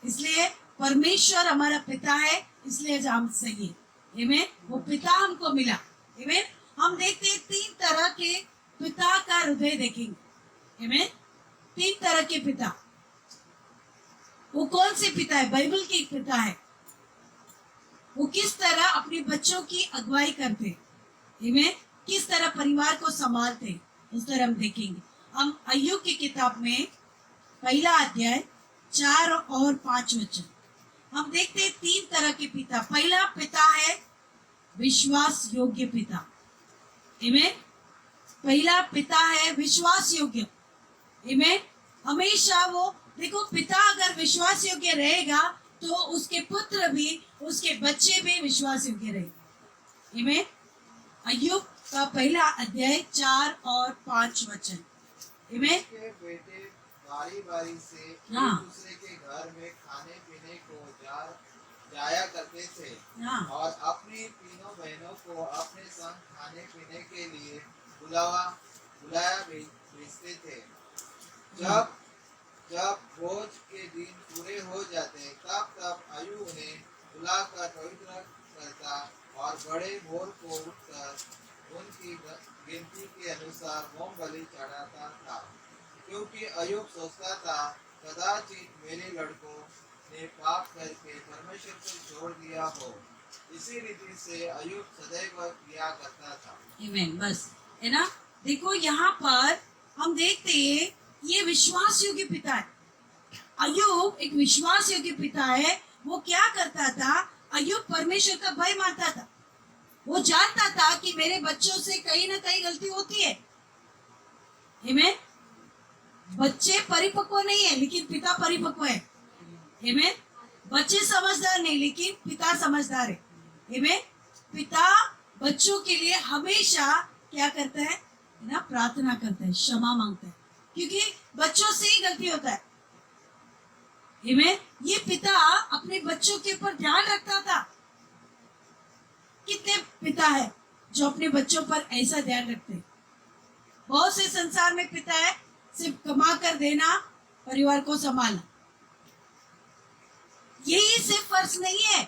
इसलिए परमेश्वर हमारा पिता है, इसलिए हम सही है। आमीन। वो पिता हमको मिला। आमीन। हम देखते हैं 3 तरह के पिता का हृदय देखेंगे। आमीन। 3 तरह के पिता। वो कौन से पिता है? बाइबल के पिता है। वो किस तरह अपने बच्चों की अगुवाई करते, आमीन, किस तरह परिवार को संभालते, उस तरह हम देखेंगे। हम अय्यूब की किताब में 1 अध्याय 4 और 5 वचन हम देखते हैं 3 तरह के पिता। पहला पिता है विश्वास योग्य पिता। आमीन। पहला पिता है विश्वास योग्य। आमीन। हमेशा वो देखो, पिता अगर विश्वास योग्य रहेगा तो उसके पुत्र भी, उसके बच्चे भी विश्वास योग्य रहेंगे। आमीन। अय्यूब का 1 अध्याय 4 और 5 वचन। आमीन। के बेटे बारी बारी से एक हाँ। दूसरे के घर में खाने पीने को जा जाया करते थे हाँ और अपनी तीनों बहनों को अपने संग खाने पीने के लिए बुलाया भेजते थे। जब जब भोज के दिन पूरे हो जाते तब तब अय्यूब उन्हें बुलाकर पवित्र करता और बड़े भोर को उठकर उनकी गिनती के अनुसार होम बलि चढ़ाता था, क्योंकि अय्यूब सोचता था कदाचित मेरे लड़कों ने पाप करके परमेश्वर को छोड़ दिया हो। इसी रीति से अय्यूब सदैव किया करता था। आमीन। बस है ना, देखो यहाँ पर हम देखते हैं ये विश्वास योग्य पिता है। अय्यूब एक विश्वास योग्य पिता है। वो क्या करता था, अय्यूब परमेश्वर का भय मानता था। वो जानता था कि मेरे बच्चों से कहीं ना कहीं गलती होती है। आमीन। बच्चे परिपक्व नहीं है लेकिन पिता परिपक्व है। आमीन। बच्चे समझदार नहीं लेकिन पिता समझदार है। आमीन। पिता बच्चों के लिए हमेशा क्या करता है ना, प्रार्थना करता है, क्षमा मांगता है, क्योंकि बच्चों से ही गलती होता है। आमीन। ये पिता अपने बच्चों के ऊपर ध्यान रखता था। कितने पिता है जो अपने बच्चों पर ऐसा ध्यान रखते हैं? बहुत से संसार में पिता है सिर्फ कमा कर देना, परिवार को संभालना। यही सिर्फ फर्ज नहीं है,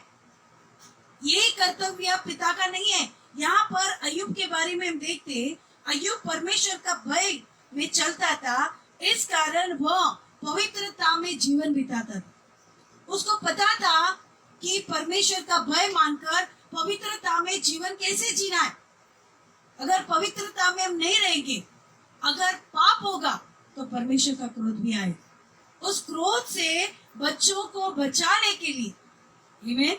यही कर्तव्य पिता का नहीं है। यहाँ पर अय्यूब के बारे में हम देखते हैं, अय्यूब परमेश्वर का भय में चलता था, इस कारण वह पवित्रता में जीवन बिताता था। उसको पता था कि परमेश्वर का भय मानकर पवित्रता में जीवन कैसे जीना है। अगर पवित्रता में हम नहीं रहेंगे, अगर पाप होगा तो परमेश्वर का क्रोध भी आए। उस क्रोध से बच्चों को बचाने के लिए आमीन,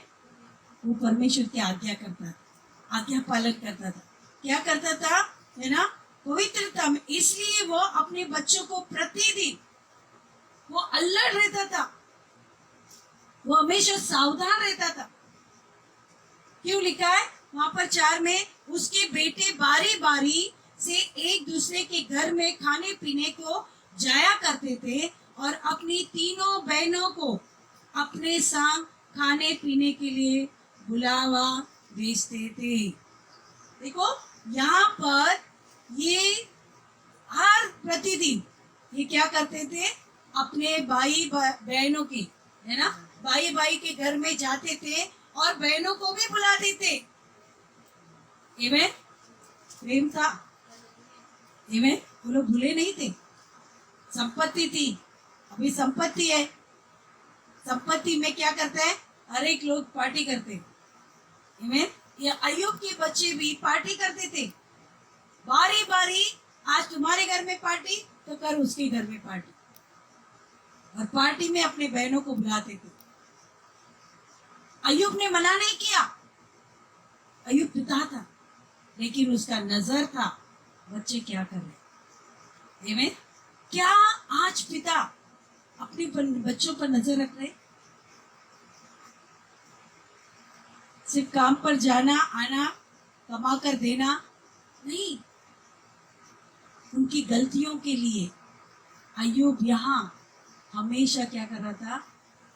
वो परमेश्वर की आज्ञा करता था, आज्ञा पालन करता था। क्या करता था है ना, पवित्रता में। इसलिए वो अपने बच्चों को प्रतिदिन वो अलर्ट रहता था, वो हमेशा सावधान रहता था। क्यों लिखा है वहां पर 4 में, उसके बेटे बारी बारी से एक दूसरे के घर में खाने पीने को जाया करते थे और अपनी तीनों बहनों को अपने संग खाने पीने के लिए बुलावा भेजते थे। देखो यहाँ पर ये हर प्रतिदिन ये क्या करते थे, अपने भाई बहनों की है ना, भाई भाई के घर में जाते थे और बहनों को भी बुलाते थे। आमीन। प्रेम था। आमीन। वो लोग भूले नहीं थे। संपत्ति थी, अभी संपत्ति है, संपत्ति में क्या करते हैं, हर एक लोग पार्टी करते हैं। आमीन। ये अय्यूब के बच्चे भी पार्टी करते थे। बारी बारी, आज तुम्हारे घर में पार्टी तो कल उसके घर में पार्टी, और पार्टी में अपने बहनों को बुलाते थे। अय्यूब ने मना नहीं किया, अय्यूब पिता था, लेकिन उसका नजर था बच्चे क्या कर रहे। आमीन। क्या आज पिता अपने बच्चों पर नजर रख रहे? सिर्फ काम पर जाना आना, कमा कर देना नहीं, उनकी गलतियों के लिए अय्यूब यहाँ हमेशा क्या कर रहा था,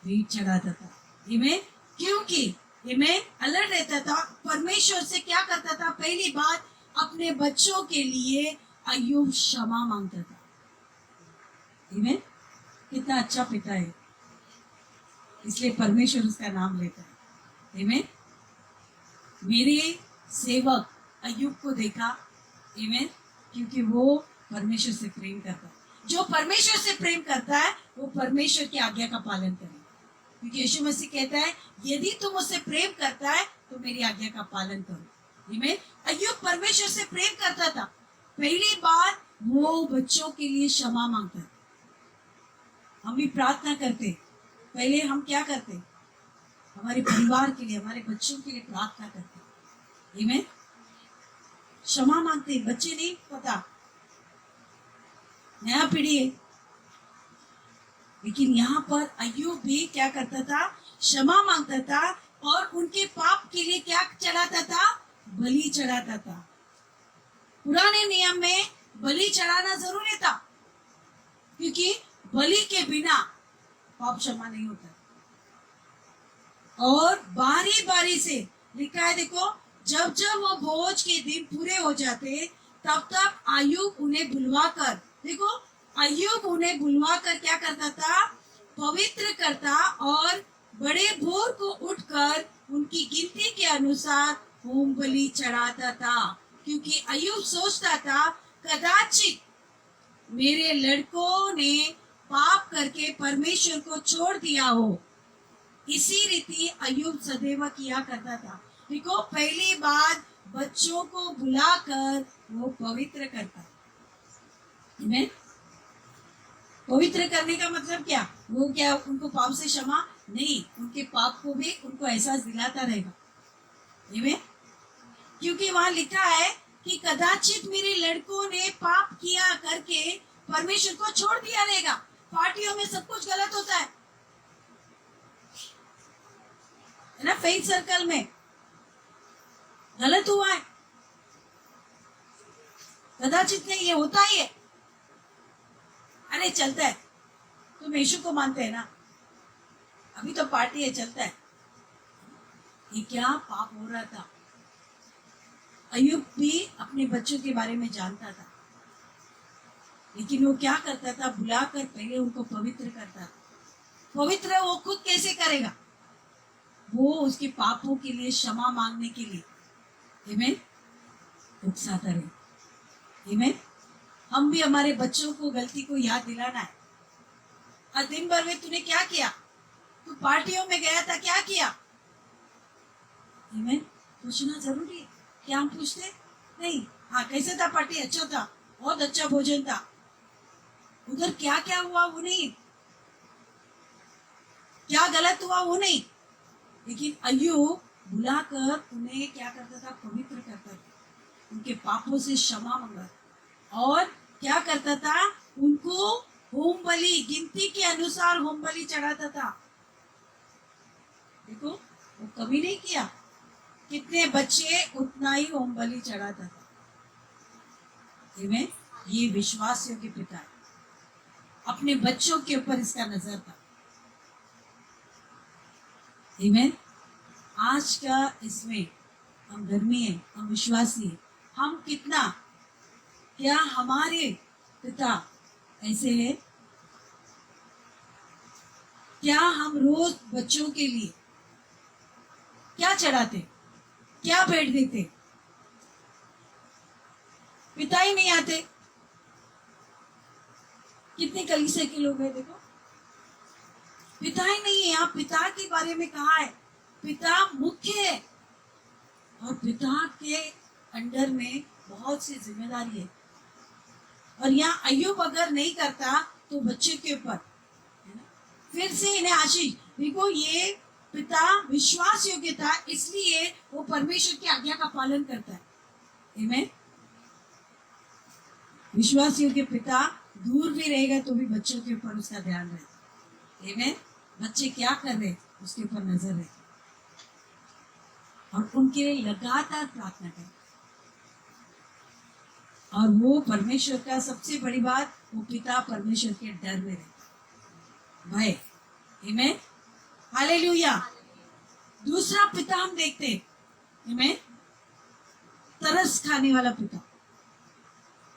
भेंट चढ़ाता था। आमीन। क्योंकि आमीन अलर्ट रहता था, परमेश्वर से क्या करता था, पहली बात अपने बच्चों के लिए अय्यूब क्षमा मांगता था। आमीन। कितना अच्छा पिता है, इसलिए परमेश्वर उसका नाम लेता है। आमीन। मेरे सेवक अय्यूब को देखा, आमीन, क्योंकि वो परमेश्वर से प्रेम करता है। जो परमेश्वर से प्रेम करता है वो परमेश्वर की आज्ञा का पालन करे, क्योंकि यीशु मसीह कहता है यदि तुम मुझसे प्रेम करता है तो मेरी आज्ञा का पालन करो। आमीन। अय्यूब परमेश्वर से प्रेम करता था। पहली बार वो बच्चों के लिए क्षमा मांगता है। हम भी प्रार्थना करते, पहले हम क्या करते, हमारे परिवार के लिए, हमारे बच्चों के लिए प्रार्थना करते। आमीन। क्षमा मांगते, बच्चे नहीं पता, नया पीढ़ी है, लेकिन यहाँ पर अय्यूब भी क्या करता था, क्षमा मांगता था और उनके पाप के लिए क्या चढ़ाता था, बलि चढ़ाता था। पुराने नियम में बलि चढ़ाना जरूरी था, क्योंकि बलि के बिना पाप क्षमा नहीं होता। और बारी बारी से लिखा है, देखो, जब जब वो भोज के दिन पूरे हो जाते तब तक अय्यूब उन्हें बुलवाकर, देखो, अय्यूब उन्हें बुलवाकर क्या करता था, पवित्र करता और बड़े भोर को उठकर उनकी गिनती के अनुसार होम बलि चढ़ाता था, क्योंकि अय्यूब सोचता था कदाचित मेरे लड़कों ने पाप करके परमेश्वर को छोड़ दिया हो। इसी रीति अय्यूब सदैव किया करता था। देखो, पहली बात बच्चों को बुलाकर वो पवित्र करता। आमीन। पवित्र करने का मतलब क्या? वो क्या उनको पाप से क्षमा नहीं, उनके पाप को भी उनको एहसास दिलाता रहेगा। आमीन। क्योंकि वहां लिखा है कि कदाचित मेरे लड़कों ने पाप किया करके परमेश्वर को छोड़ दिया रहेगा। पार्टियों में सब कुछ गलत होता है ना, फेथ सर्कल में गलत हुआ है, कदाचित नहीं, ये होता ही है। अरे चलता है, तुम यीशु को मानते हैं ना, अभी तो पार्टी है, चलता है। ये क्या पाप हो रहा था। अय्यूब भी अपने बच्चों के बारे में जानता था, लेकिन वो क्या करता था, बुलाकर पहले उनको पवित्र करता था। पवित्र वो खुद कैसे करेगा? वो उसके पापों के लिए क्षमा मांगने के लिए आमीन उकसाता रहे। आमीन। हम भी हमारे बच्चों को गलती को याद दिलाना है। आज दिन भर में तूने क्या किया? तू पार्टियों में गया था, क्या किया? आमीन। पूछना जरूरी है। क्या हम पूछते नहीं? हाँ, कैसे था पार्टी? अच्छा था, बहुत अच्छा भोजन था। उधर क्या क्या हुआ वो नहीं, क्या गलत हुआ वो नहीं, लेकिन अय्यूब बुलाकर उन्हें क्या करता था, पवित्र करता था, उनके पापों से क्षमा मांगा और क्या करता था, उनको होम बलि, गिनती के अनुसार होम बलि चढ़ाता था। देखो, वो कभी नहीं किया, कितने बच्चे उतना ही होम बलि चढ़ाता था। ये विश्वास योग्य पिता है, अपने बच्चों के ऊपर इसका नजर था। आमीन। आज का इसमें हम धर्मी है, हम विश्वासी है, हम कितना, क्या हमारे पिता ऐसे है? क्या हम रोज बच्चों के लिए क्या चढ़ाते, क्या भेंट देते? पिता ही नहीं आते। कितने कलीसिया के लोग हैं, देखो, पिता ही नहीं है। यहाँ पिता के बारे में कहा है, पिता मुख्य है और पिता के अंडर में बहुत सी जिम्मेदारी है। और यहाँ अय्यूब अगर नहीं करता तो बच्चे के ऊपर है ना, फिर से इन्हें आशीष। देखो, ये पिता विश्वास योग्य था, इसलिए वो परमेश्वर की आज्ञा का पालन करता है। आमीन। विश्वास योग्य पिता दूर भी रहेगा तो भी बच्चों के ऊपर उसका ध्यान रहे। आमीन। बच्चे क्या कर रहे उसके ऊपर नजर रहे और उनके लिए लगातार प्रार्थना करें। और वो परमेश्वर का सबसे बड़ी बात, वो पिता परमेश्वर के डर में रहे, भय। आमीन। हालेलुया। दूसरा पिता हम देखते हैं, आमीन, तरस खाने वाला पिता,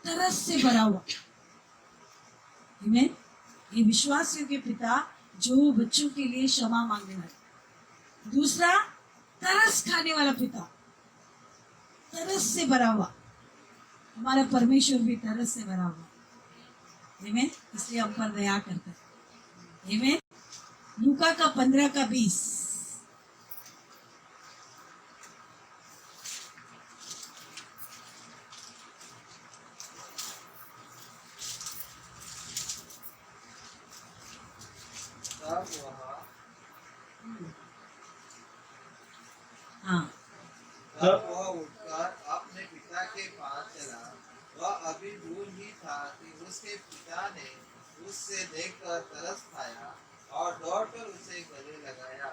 तरस से भरा हुआ। आमीन। ये विश्वास योग्य पिता जो बच्चों के लिए क्षमा मांगने वाला। दूसरा, तरस खाने वाला पिता, तरस से भरा हुआ। हमारा परमेश्वर भी तरस से भरा हुआ। आमीन। इसलिए हम पर दया करता है। आमीन। लूका का 15 का 20। तब वह उठकर अपने पिता के पास चला। वह अभी दूर ही था कि उसके पिता ने उससे देखकर तरस खाया और दौड़कर उसे गले लगाया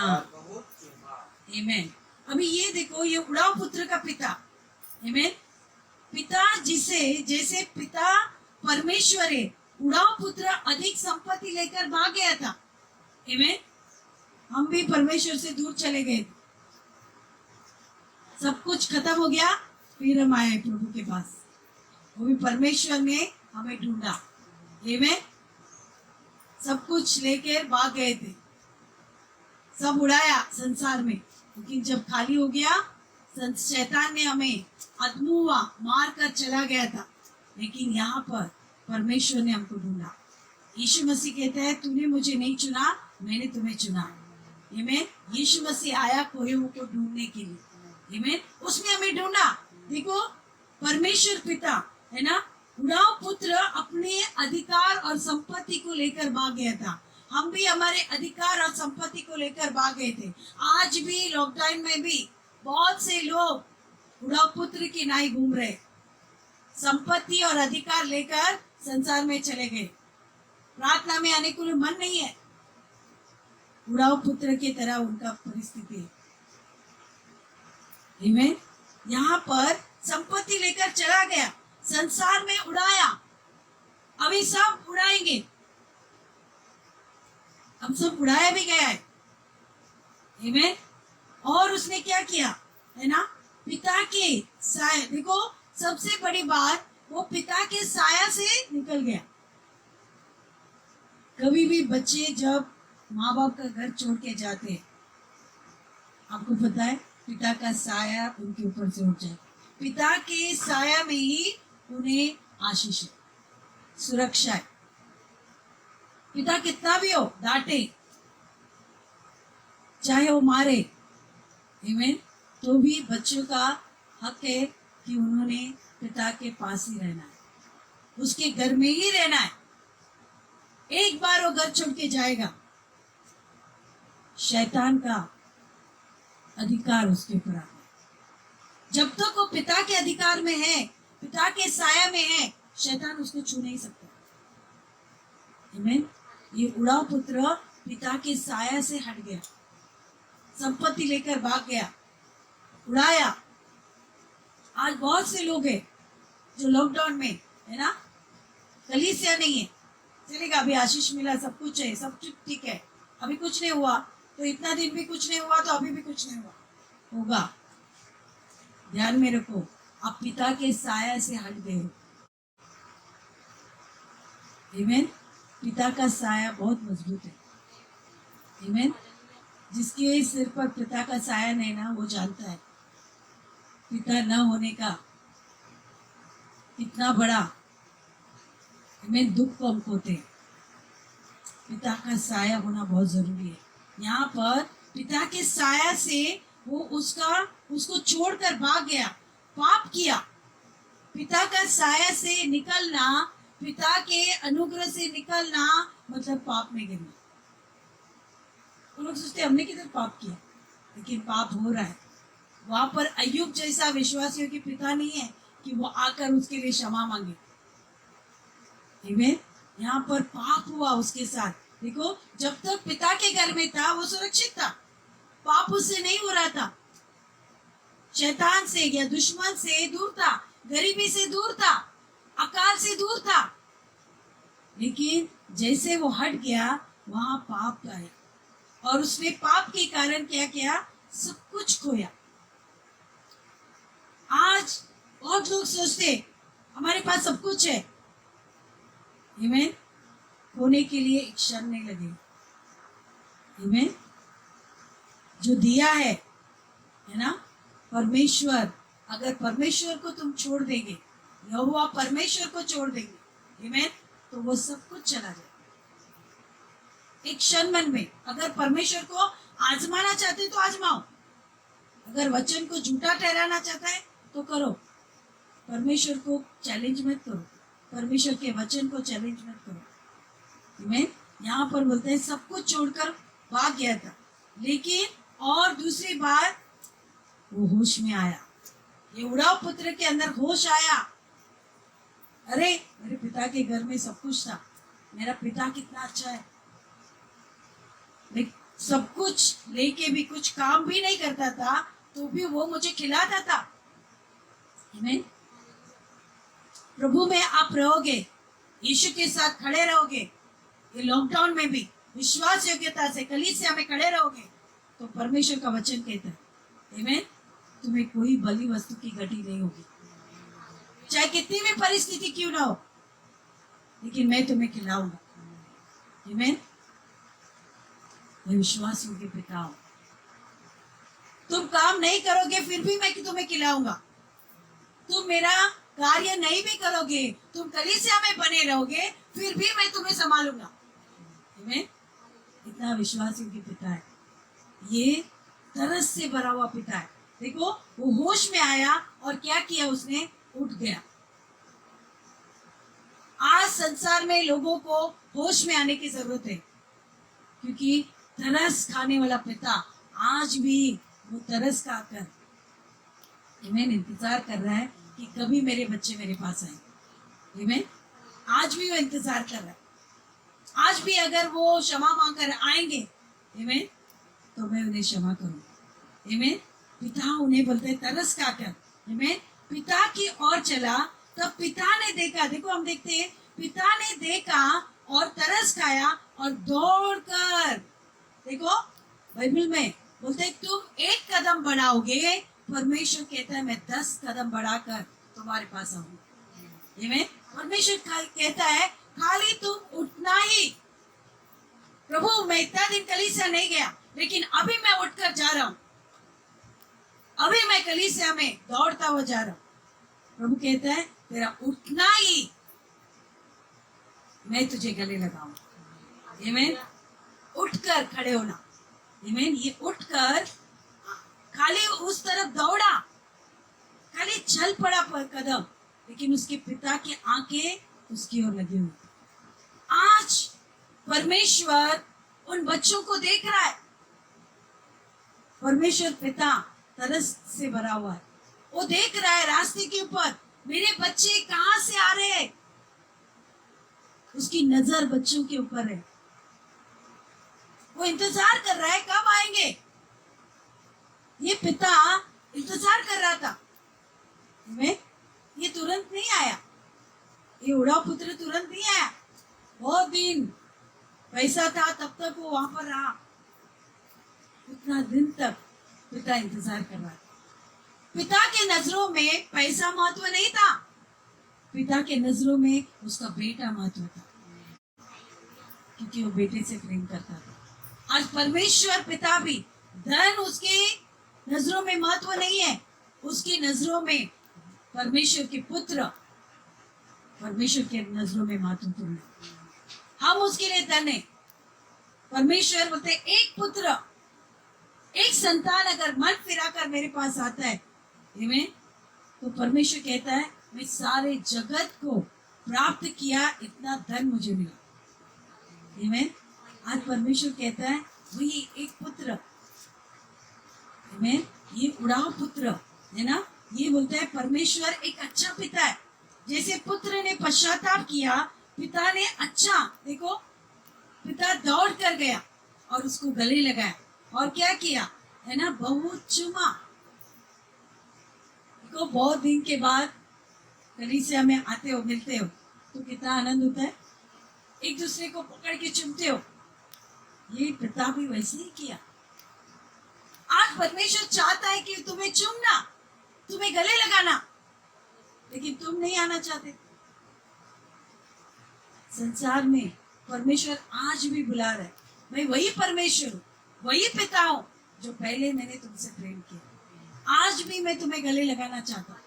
और बहुत चूमा। आमीन। अभी ये देखो, ये उड़ाव पुत्र का पिता। आमीन। पिता जिसे, जैसे पिता परमेश्वर है, उड़ाव पुत्र अधिक संपत्ति लेकर भाग गया था। आमीन। हम भी परमेश्वर से दूर चले गए, सब कुछ खत्म हो गया, फिर हम आए प्रभु के पास। वो भी परमेश्वर ने हमें ढूंढा। आमीन। सब कुछ लेकर भाग गए थे, सब उड़ाया संसार में, लेकिन जब खाली हो गया, शैतान ने हमें अधमुआ मार कर चला गया था, लेकिन यहाँ पर परमेश्वर ने हमको ढूंढा। यीशु मसीह कहता है, तूने मुझे नहीं चुना, मैंने तुम्हें चुना। आमीन। यीशु मसीह आया खोए को ढूंढने के लिए। आमीन। उसने हमें ढूंढा। देखो, परमेश्वर पिता है ना, उड़ाव पुत्र अपने अधिकार और संपत्ति को लेकर भाग गया था। हम भी हमारे अधिकार और संपत्ति को लेकर भाग गए थे। आज भी लॉकडाउन में भी बहुत से लोग उड़ाव पुत्र की नाई घूम रहे, संपत्ति और अधिकार लेकर संसार में चले गए। प्रार्थना में आने को मन नहीं है। उड़ाव पुत्र की तरह उनका परिस्थिति है। आमीन। यहाँ पर संपत्ति लेकर चला गया, संसार में उड़ाया। अभी सब उड़ाएंगे, हम सब उड़ाया भी गया है। आमीन। और उसने क्या किया है ना, पिता के साया, देखो सबसे बड़ी बात, वो पिता के साया से निकल गया। कभी भी बच्चे जब माँ बाप का घर छोड़ के जाते हैं, आपको पता है, पिता का साया उनके ऊपर से उठ जाए। पिता के साया में ही उन्हें आशीष है, सुरक्षा है। पिता कितना भी हो, डांटे चाहे वो मारे, आमीन, तो भी बच्चों का हक है कि उन्होंने पिता के पास ही रहना है, उसके घर में ही रहना है। एक बार वो घर छोड़ के जाएगा, शैतान का अधिकार उसके ऊपर आता है। जब तक वो पिता के अधिकार में है, पिता के साया में है, शैतान उसको छू नहीं सकता। आमीन। ये उड़ाव पुत्र पिता के साया से हट गया, संपत्ति लेकर भाग गया, उड़ाया। आज बहुत से लोग हैं जो लॉकडाउन में है ना, कलीसिया नहीं है, चलेगा, अभी आशीष मिला, सब कुछ है, सब ठीक है, अभी कुछ नहीं हुआ, तो इतना दिन भी कुछ नहीं हुआ, तो अभी भी कुछ नहीं हुआ, होगा। ध्यान में रखो, आप पिता के साया से हट गए हो। आमीन। पिता का साया बहुत मजबूत है। आमीन। जिसके सिर पर पिता का साया नहीं ना, वो जानता है पिता न होने का कितना बड़ा हमें दुख को हमको होते। पिता का साया होना बहुत जरूरी है। यहाँ पर पिता के साया से वो उसको छोड़कर भाग गया, पाप किया। पिता का साया से निकलना, पिता के अनुग्रह से निकलना मतलब पाप में गिरना। वो लोग सोचते हमने किधर पाप किया, लेकिन पाप हो रहा है। वहां पर अय्यूब जैसा विश्वासियों की पिता नहीं है कि वो आकर उसके लिए क्षमा मांगे। आमीन। यहाँ पर पाप हुआ उसके साथ। देखो, जब तक पिता के घर में था वो सुरक्षित था, पाप उससे नहीं हो रहा था, शैतान से या दुश्मन से दूर था, गरीबी से दूर था, अकाल से दूर था। लेकिन जैसे वो हट गया, वहां पाप आया और उसने पाप के कारण क्या किया, सब कुछ खोया। आज बहुत लोग सोचते हमारे पास सब कुछ है, आमीन, होने के लिए एक क्षण नहीं लगे। आमीन। जो दिया है ना परमेश्वर, अगर परमेश्वर को तुम छोड़ देंगे, यहोवा परमेश्वर को छोड़ देंगे, आमीन, तो वो सब कुछ चला जाए एक क्षण मन में। अगर परमेश्वर को आजमाना चाहते तो आजमाओ, अगर वचन को झूठा ठहराना चाहता है तो करो। परमेश्वर को चैलेंज मत करो, परमेश्वर के वचन को चैलेंज मत करो। मैं यहाँ पर बोलते हैं सब कुछ छोड़कर भाग गया था, लेकिन और दूसरी बार वो होश में आया। ये उड़ाव पुत्र के अंदर होश आया, अरे मेरे पिता के घर में सब कुछ था, मेरा पिता कितना अच्छा है, सब कुछ लेके भी कुछ काम भी नहीं करता था तो भी वो मुझे खिलाता था। आमीन। प्रभु में आप रहोगे, यीशु के साथ खड़े रहोगे, ये लॉकडाउन में भी विश्वास योग्यता से कलीसिया में खड़े रहोगे तो परमेश्वर का वचन कहता है आमीन, तुम्हें कोई बलि वस्तु की घटी नहीं होगी, चाहे कितनी भी परिस्थिति क्यों ना हो, लेकिन मैं तुम्हें खिलाऊंगा। आमीन। मैं विश्वास योग्य पिता हूं, तुम काम नहीं करोगे फिर भी मैं तुम्हें खिलाऊंगा, तुम मेरा कार्य नहीं भी करोगे, तुम कलीसिया में बने रहोगे फिर भी मैं तुम्हें संभालूंगा। आमीन। इतना विश्वास योग्य पिता है, ये तरस से भरा हुआ पिता है। देखो वो होश में आया और क्या किया, उसने उठ गया। आज संसार में लोगों को होश में आने की जरूरत है, क्योंकि तरस खाने वाला पिता आज भी वो तरस खाकर आमीन इंतजार कर रहा है कि कभी मेरे बच्चे मेरे पास आए। आमीन। आज भी वो इंतजार कर रहा है, आज भी अगर वो क्षमा मांगकर आएंगे आमीन तो मैं उन्हें क्षमा करूंगा। आमीन। पिता उन्हें बोलते हैं तरस खाकर आमीन पिता की ओर चला, तब पिता ने देखा, देखो हम देखते हैं पिता ने देखा और तरस खाया और दौड़कर, देखो बाइबल में बोलते हैं तुम एक कदम बढ़ाओगे, परमेश्वर कहता है मैं 10 कदम बढ़ाकर तुम्हारे पास आऊंगा। आमीन। परमेश्वर कहता है खाली तुम उठना ही, प्रभु मैं इतना दिन कलीसिया नहीं गया लेकिन अभी मैं उठकर जा रहा हूं, अभी मैं कलीसिया में दौड़ता हुआ जा रहा हूं। प्रभु कहता है तेरा उठना ही मैं तुझे गले लगाऊंगा। आमीन। उठकर खड़े होना। आमीन। ये उठकर खाली उस तरफ दौड़ा, खाली चल पड़ा पर कदम, लेकिन उसके पिता की आंखें उसकी ओर लगी हुई। आज परमेश्वर उन बच्चों को देख रहा है, परमेश्वर पिता तरस से भरा हुआ है, वो देख रहा है रास्ते के ऊपर मेरे बच्चे कहां से आ रहे हैं, उसकी नजर बच्चों के ऊपर है, वो इंतजार कर रहा है कब आएंगे। ये पिता इंतजार कर रहा था, ये तुरंत नहीं आया, ये उड़ाव पुत्र तुरंत नहीं आया, बहुत दिन पैसा था तब तक वो वहां पर रहा, उतना दिन तक पिता इंतजार कर रहा था। पिता के नजरों में पैसा महत्व नहीं था, पिता के नजरों में उसका बेटा महत्व था, क्योंकि वो बेटे से प्रेम करता था। आज परमेश्वर पिता भी, धन उसके नजरों में महत्व नहीं है, उसकी नजरों में परमेश्वर के पुत्र परमेश्वर के नजरों में महत्वपूर्ण है। हम उसके लिए धन है। परमेश्वर बोलते एक पुत्र, एक संतान अगर मन फिराकर मेरे पास आता है आमीन, तो परमेश्वर कहता है मैं सारे जगत को प्राप्त किया, इतना धन मुझे मिला। आमीन। आज परमेश्वर कहता है वही एक पुत्र, आमीन, ये उड़ाव पुत्र है ना, ये बोलता है परमेश्वर एक अच्छा पिता है। जैसे पुत्र ने पश्चाताप किया, पिता ने अच्छा, देखो पिता दौड़ कर गया और उसको गले लगाया और क्या किया है ना, बहुत चुमा। देखो बहुत दिन के बाद कलीसिया में आते हो, मिलते हो तो कितना आनंद होता है, एक दूसरे को पकड़ के चुमते हो। ये पिता भी वैसे ही किया। आज परमेश्वर चाहता है कि तुम्हें चूमना, तुम्हें गले लगाना, लेकिन तुम नहीं आना चाहते। संसार में परमेश्वर आज भी बुला रहा है, मैं वही परमेश्वर हूँ, वही पिता हूँ जो पहले मैंने तुमसे प्रेम किया। आज भी मैं तुम्हें गले लगाना चाहता हूँ,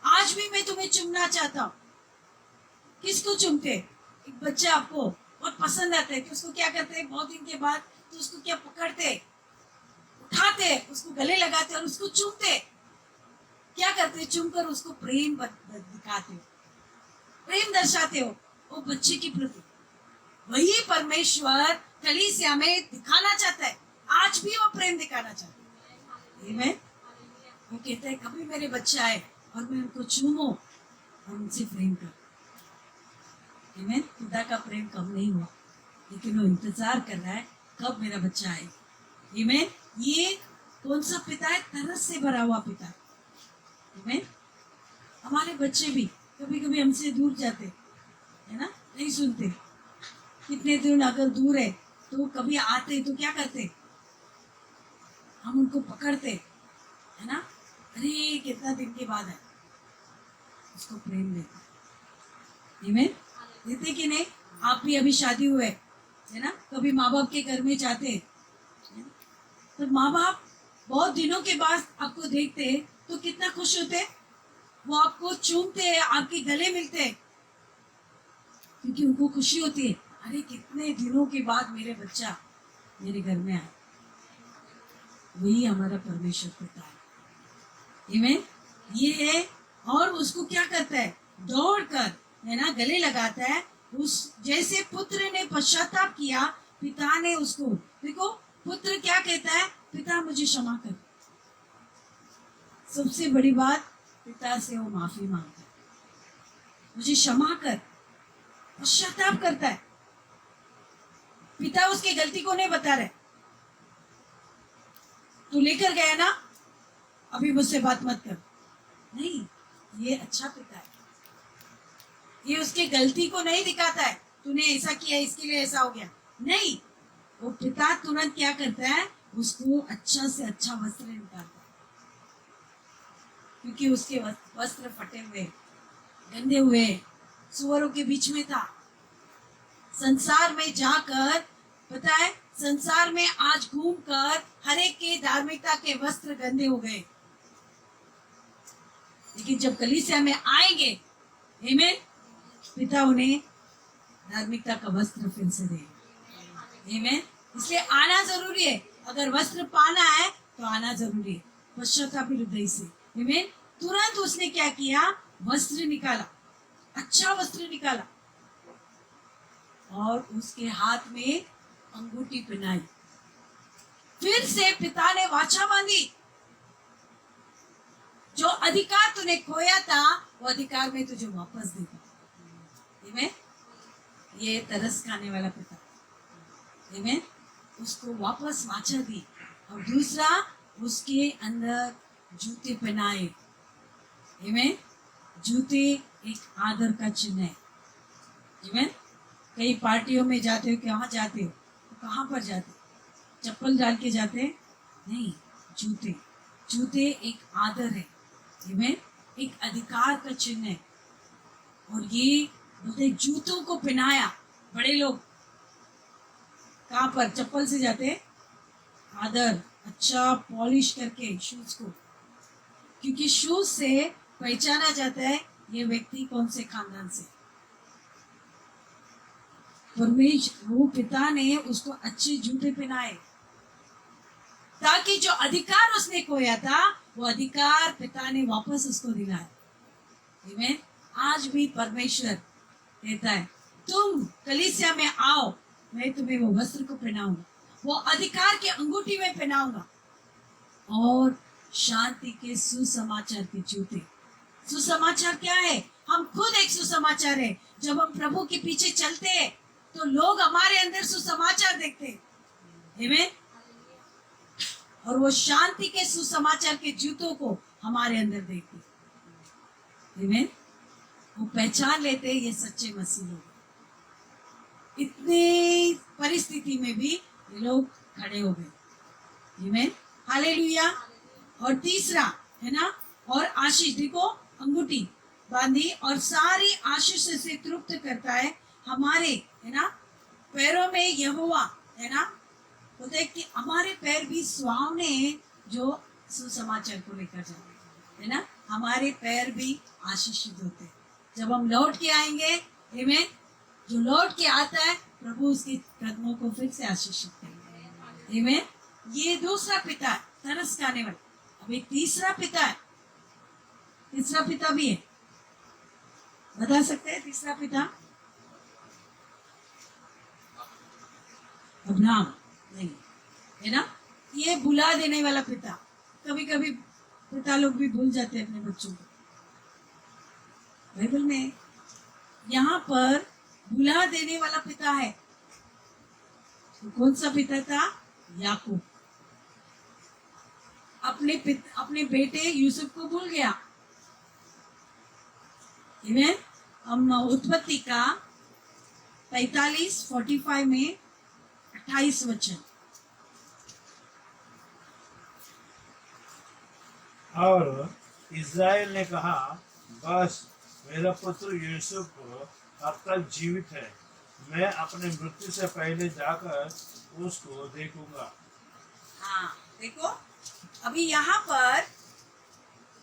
आज भी मैं तुम्हें चूमना चाहता हूँ। किसको चूमते? एक बच्चा आपको बहुत पसंद आता है तो उसको क्या करते हैं, बहुत दिन के बाद तो उसको क्या पकड़ते, उठाते, उसको गले लगाते और उसको चूमते। क्या करते? चूमकर उसको प्रेम दिखाते हो, प्रेम दर्शाते हो वो बच्चे के प्रति। वही परमेश्वर कलीसिया में दिखाना चाहता है, आज भी वो प्रेम दिखाना चाहता है। वो कहता है कभी मेरे बच्चे आए और मैं उनको चूमूं और उनसे प्रेम करूं। खुदा का प्रेम कम नहीं हुआ, लेकिन वो इंतजार कर रहा है कब मेरा बच्चा आए। ये कौन सा पिता है? तरस से भरा हुआ पिता है। हमारे बच्चे भी कभी कभी हमसे दूर जाते है ना, नहीं सुनते। कितने दिन अगर दूर है तो कभी आते तो क्या करते, हम उनको पकड़ते, है ना, अरे कितना दिन के बाद है, उसको प्रेम देते। आमीन, देते कि नहीं? आप भी अभी शादी हुए है ना, कभी माँ बाप के घर में जाते तो माँ बाप बहुत दिनों के बाद आपको देखते तो कितना खुश होते, वो आपको चूमते, आपके गले मिलते, क्योंकि उनको खुशी होती है, अरे कितने दिनों के बाद मेरे बच्चा मेरे घर में आए। वही हमारा परमेश्वर पिता है। आमीन, ये है। और उसको क्या करता है, दौड़ कर, है ना, गले लगाता है। उस जैसे पुत्र ने पश्चाताप किया, पिता ने उसको, देखो पुत्र क्या कहता है, पिता मुझे क्षमा कर। सबसे बड़ी बात, पिता से वो माफी मांगता है, मुझे क्षमा कर, पश्चाताप करता है। पिता उसकी गलती को नहीं बता रहे, तू लेकर गया ना, अभी मुझसे बात मत कर, नहीं, ये अच्छा पिता है। ये उसके गलती को नहीं दिखाता है, तूने ऐसा किया इसके लिए ऐसा हो गया, नहीं, वो पिता तुरंत क्या करता है, उसको अच्छा से अच्छा वस्त्र निकालता है, क्योंकि उसके वस्त्र फटे हुए, गंदे हुए, सुअरों के बीच में था। संसार में जाकर, पता है, संसार में आज घूमकर हर एक के धार्मिकता के वस्त्र गंदे हो गए, लेकिन जब कलीसिया में आएंगे, आमीन, पिता उन्हें धार्मिकता का वस्त्र फिर से देगा। आमीन, इसलिए आना जरूरी है। अगर वस्त्र पाना है तो आना जरूरी है, पश्चाताप हृदय से। आमीन, तुरंत उसने क्या किया, वस्त्र निकाला, अच्छा वस्त्र निकाला, और उसके हाथ में अंगूठी पहनाई। फिर से पिता ने वाचा बांधी, जो अधिकार तूने खोया था वो अधिकार में तुझे वापस देगा। आमीन, ये तरस खाने वाला पिता, आमीन, उसको वापस वाचा दी। और दूसरा, उसके अंदर जूते पहनाए। आमीन, जूते एक आदर का चिन्ह है। आमीन, कई पार्टियों में जाते हो, कहाँ जाते हो, तो कहाँ पर जाते हो, चप्पल डाल के जाते हैं, नहीं, जूते, जूते एक आदर है। आमीन, एक अधिकार का चिन्ह है। और ये बोलते जूतों को पहनाया। बड़े लोग कहाँ पर चप्पल से जाते हैं, आदर, अच्छा पॉलिश करके शूज को, क्योंकि शूज से पहचाना जाता है ये व्यक्ति कौन से खानदान से। परमेश्वर, वो पिता ने उसको अच्छे जूते पहनाए, ताकि जो अधिकार उसने खोया था वो अधिकार पिता ने वापस उसको दिलाया। आमीन, आज भी परमेश्वर कहता है, तुम कलीसिया में आओ, मैं तुम्हें वो वस्त्र को पहनाऊंगा, वो अधिकार की अंगूठी में पहनाऊंगा, और शांति के सुसमाचार के जूते। सुसमाचार क्या है, हम खुद एक सुसमाचार है। जब हम प्रभु के पीछे चलते हैं तो लोग हमारे अंदर सुसमाचार देखते हैं। आमीन, और वो शांति के सुसमाचार के जूतों को हमारे अंदर देखते हैं। आमीन, वो पहचान लेते हैं ये सच्चे मसीह लोग। इतनी परिस्थिति में भी ये लोग खड़े हो गए। आमीन, हालेलुया। और तीसरा है ना, और आशीष, देखो अंगूठी बांधी और सारी आशीष से तृप्त करता है हमारे, है ना, पैरों में यहोवा, है ना, बोलते हैं कि हमारे पैर भी सुहावने हैं जो सुसमाचार को लेकर जाते हैं, है ना, हमारे पैर भी आशीषित होते हैं। जब हम लौट के आएंगे, आमीन, जो लौट के आता है प्रभु उसके कदमों को फिर से आशीषित करेंगे। आमीन, ये दूसरा पिता है, तरस खाने वाला। अब एक तीसरा पिता है, तीसरा पिता भी है, बता सकते हैं तीसरा पिता? अब्राहम नहीं, है ना, ये भुला देने वाला पिता। कभी कभी पिता लोग भी भूल जाते हैं अपने बच्चों को। बाइबल में यहाँ पर भुला देने वाला पिता है, तो कौन सा पिता था? याकूब। अपने बेटे यूसुफ को भूल गया। आमीन, हम उत्पत्ति का 45 में 28 वचन। और इज़राइल ने कहा, बस मेरा पुत्र यूसुफ अब तक जीवित है, मैं अपने मृत्यु से पहले जाकर उसको देखूंगा। हाँ देखो, अभी यहाँ पर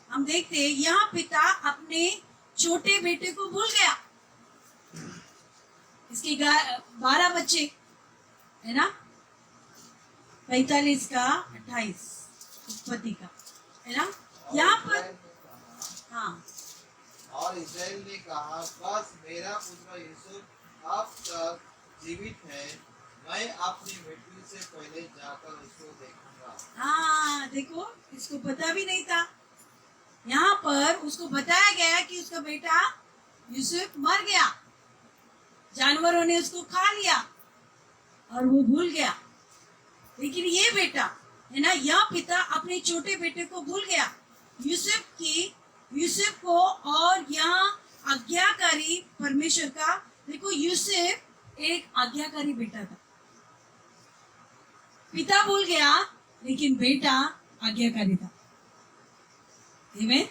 हम देखते हैं, यहाँ पिता अपने छोटे बेटे को भूल गया। इसके 12 बच्चे है ना, 45 का 28 उत्पत्ति का है ना। यहाँ पर हाँ, और इस्राएल ने कहा, बस मेरा पुत्र यूसुफ अब तक जीवित है, मैं अपनी मृत्यु से पहले जाकर उसको देखूंगा। हाँ देखो, इसको पता भी नहीं था। यहाँ पर उसको बताया गया कि उसका बेटा यूसुफ मर गया, जानवरों ने उसको खा लिया और वो भूल गया। लेकिन ये बेटा है ना, यह पिता अपने छोटे बेटे को भूल गया, यूसुफ को। और यहाँ आज्ञाकारी परमेश्वर का, देखो यूसुफ एक आज्ञाकारी बेटा था। पिता भूल गया लेकिन बेटा आज्ञाकारी था। आमीन।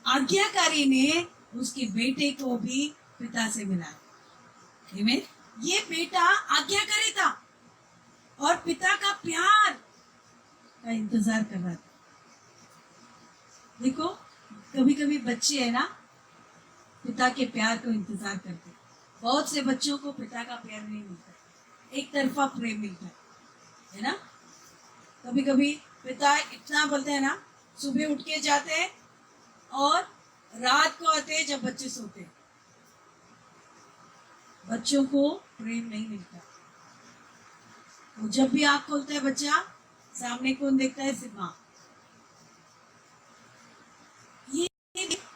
आज्ञाकारी ने उसके बेटे को भी पिता से मिलाया। आमीन। ये बेटा आज्ञाकारी था और पिता का प्यार का इंतजार कर रहा था। देखो, कभी कभी बच्चे है ना, पिता के प्यार को इंतजार करते। बहुत से बच्चों को पिता का प्यार नहीं मिलता, एक तरफा प्रेम मिलता है ना। कभी कभी पिता इतना बोलते हैं ना, सुबह उठ के जाते हैं और रात को आते हैं जब बच्चे सोते हैं। बच्चों को प्रेम नहीं मिलता। वो जब भी आँख खोलता है बच्चा, सामने कौन देखता है? सिर्फ माँ। ये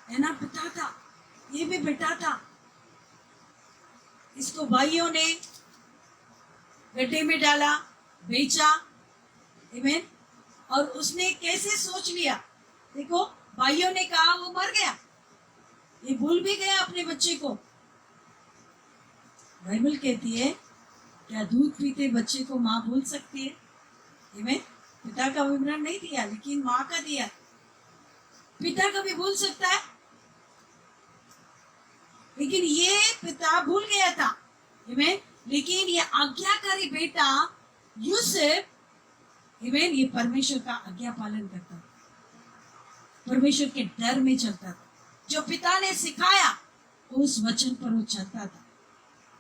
है ना, पिता था, ये भी बेटा था। इसको भाइयों ने गड्ढे में डाला, बेचा। आमीन। और उसने कैसे सोच लिया? देखो, भाइयों ने कहा वो मर गया, ये भूल भी गया अपने बच्चे को। बाइबल कहती है, क्या दूध पीते बच्चे को माँ भूल सकती है? आमीन। पिता का विवरण नहीं दिया लेकिन माँ का दिया। पिता कभी भूल सकता है? लेकिन ये पिता भूल गया था। आमीन। लेकिन ये आज्ञाकारी बेटा यूसुफ, आमीन, ये परमेश्वर का आज्ञा पालन करता था, परमेश्वर के डर में चलता था। जो पिता ने सिखाया उस वचन पर वो चलता था।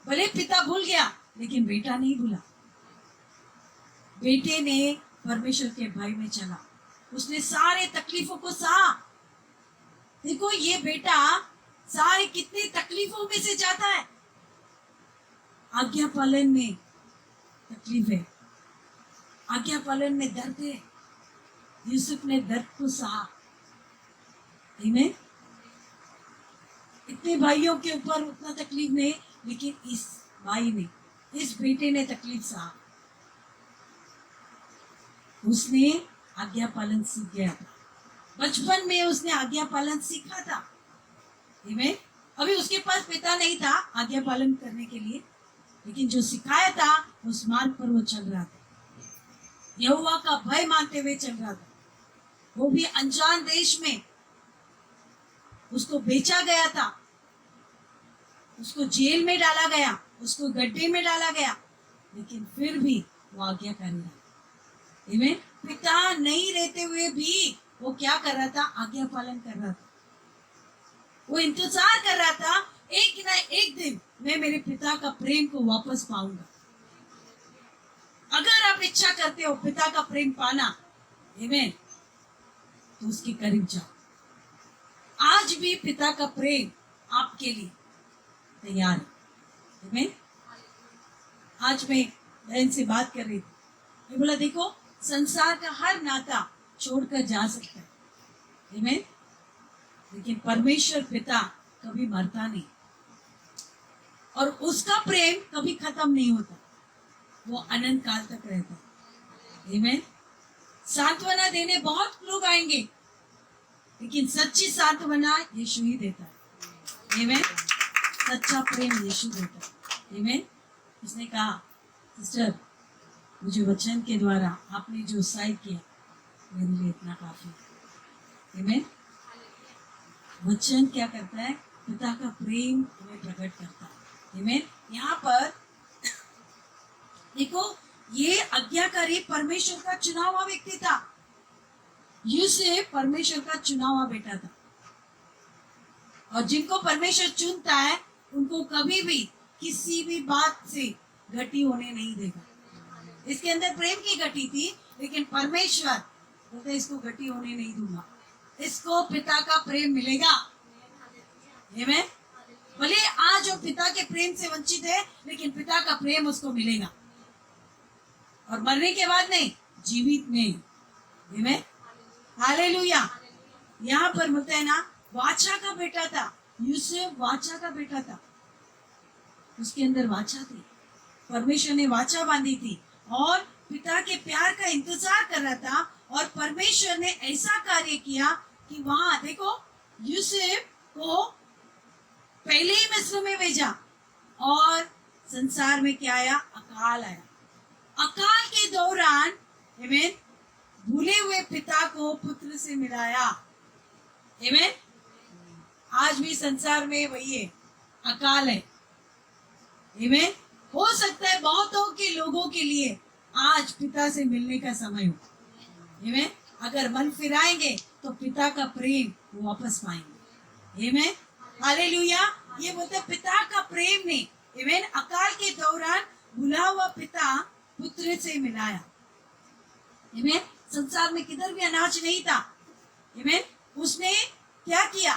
भले पिता भूल गया लेकिन बेटा नहीं भूला। बेटे ने परमेश्वर के भय में चला, उसने सारे तकलीफों को सहा। देखो, ये बेटा सारे कितनी तकलीफों में से जाता है। आज्ञा पालन में तकलीफ है, आज्ञा पालन में दर्द है। यूसुफ ने दर्द को सहा। आमीन। इतने भाइयों के ऊपर उतना तकलीफ नहीं, लेकिन इस भाई ने, इस बेटे ने तकलीफ सहा। उसने आज्ञा पालन सीख गया था। बचपन में उसने आज्ञा पालन सीखा था। आमीन। अभी उसके पास पिता नहीं था आज्ञा पालन करने के लिए, लेकिन जो सिखाया था उस मार्ग पर वो चल रहा था। यहोवा का भय मानते हुए चल रहा था। वो भी अनजान देश में। उसको बेचा गया था, उसको जेल में डाला गया, उसको गड्ढे में डाला गया, लेकिन फिर भी वो आज्ञाकारी रहा। आमीन। पिता नहीं रहते हुए भी वो क्या कर रहा था? आज्ञा पालन कर रहा था। वो इंतजार कर रहा था, एक ना एक दिन मैं मेरे पिता का प्रेम को वापस पाऊंगा। अगर आप इच्छा करते हो पिता का प्रेम पाना, आमीन, तो उसके करीब जाओ। आज भी पिता का प्रेम आपके लिए तैयार है। आमीन। आज मैं बहन से बात कर रही थी, मैं बोला देखो, संसार का हर नाता छोड़कर जा सकता है, आमीन, लेकिन परमेश्वर पिता कभी मरता नहीं और उसका प्रेम कभी खत्म नहीं होता, वो अनंत काल तक रहता है। आमीन। सांत्वना देने बहुत लोग आएंगे, लेकिन सच्ची सांत्वना यीशु ही देता है। आमीन। सच्चा प्रेम यीशु देता है। आमीन। उसने कहा, सिस्टर मुझे वचन के द्वारा आपने जो उत्साहित किया मेरे लिए इतना काफी है। आमीन। वचन क्या करता है? पिता का प्रेम हमें प्रकट करता है। आमीन। यहाँ पर देखो, ये आज्ञाकारी परमेश्वर का चुना हुआ व्यक्ति था। यूसुफ परमेश्वर का चुना हुआ बेटा था, और जिनको परमेश्वर चुनता है उनको कभी भी किसी भी बात से घटी होने नहीं देगा। इसके अंदर प्रेम की घटी थी, लेकिन परमेश्वर बोलते इसको घटी होने नहीं दूंगा, इसको पिता का प्रेम मिलेगा। आमीन। भले आज वो पिता के प्रेम से वंचित है, लेकिन पिता का प्रेम उसको मिलेगा, और मरने के बाद नहीं, जीवित में। आमीन। हालेलुया। यहाँ पर बोलते हैं ना, वाचा का बेटा था यूसुफ, वाचा का बेटा था, उसके अंदर वाचा थी, परमेश्वर ने वाचा बांधी थी और पिता के प्यार का इंतजार कर रहा था, और परमेश्वर ने ऐसा कार्य किया कि वहां देखो, यूसुफ को पहले ही मिस्र में भेजा, और संसार में क्या आया? अकाल आया। अकाल के दौरान आमीन, भूले हुए पिता को पुत्र से मिलाया। आमीन। आज भी संसार में वही है, अकाल है। आमीन। हो सकता है बहुतों के लोगों के लिए आज पिता से मिलने का समय हो। आमीन। अगर मन फिराएंगे तो पिता का प्रेम वो वापस पाएंगे। आमीन। हालेलुया। ये बोलते पिता का प्रेम ने आमीन, अकाल के दौरान भुला हुआ पिता पुत्र से मिलाया। आमीन। संसार में किधर भी अनाज नहीं था। आमीन। उसने क्या किया?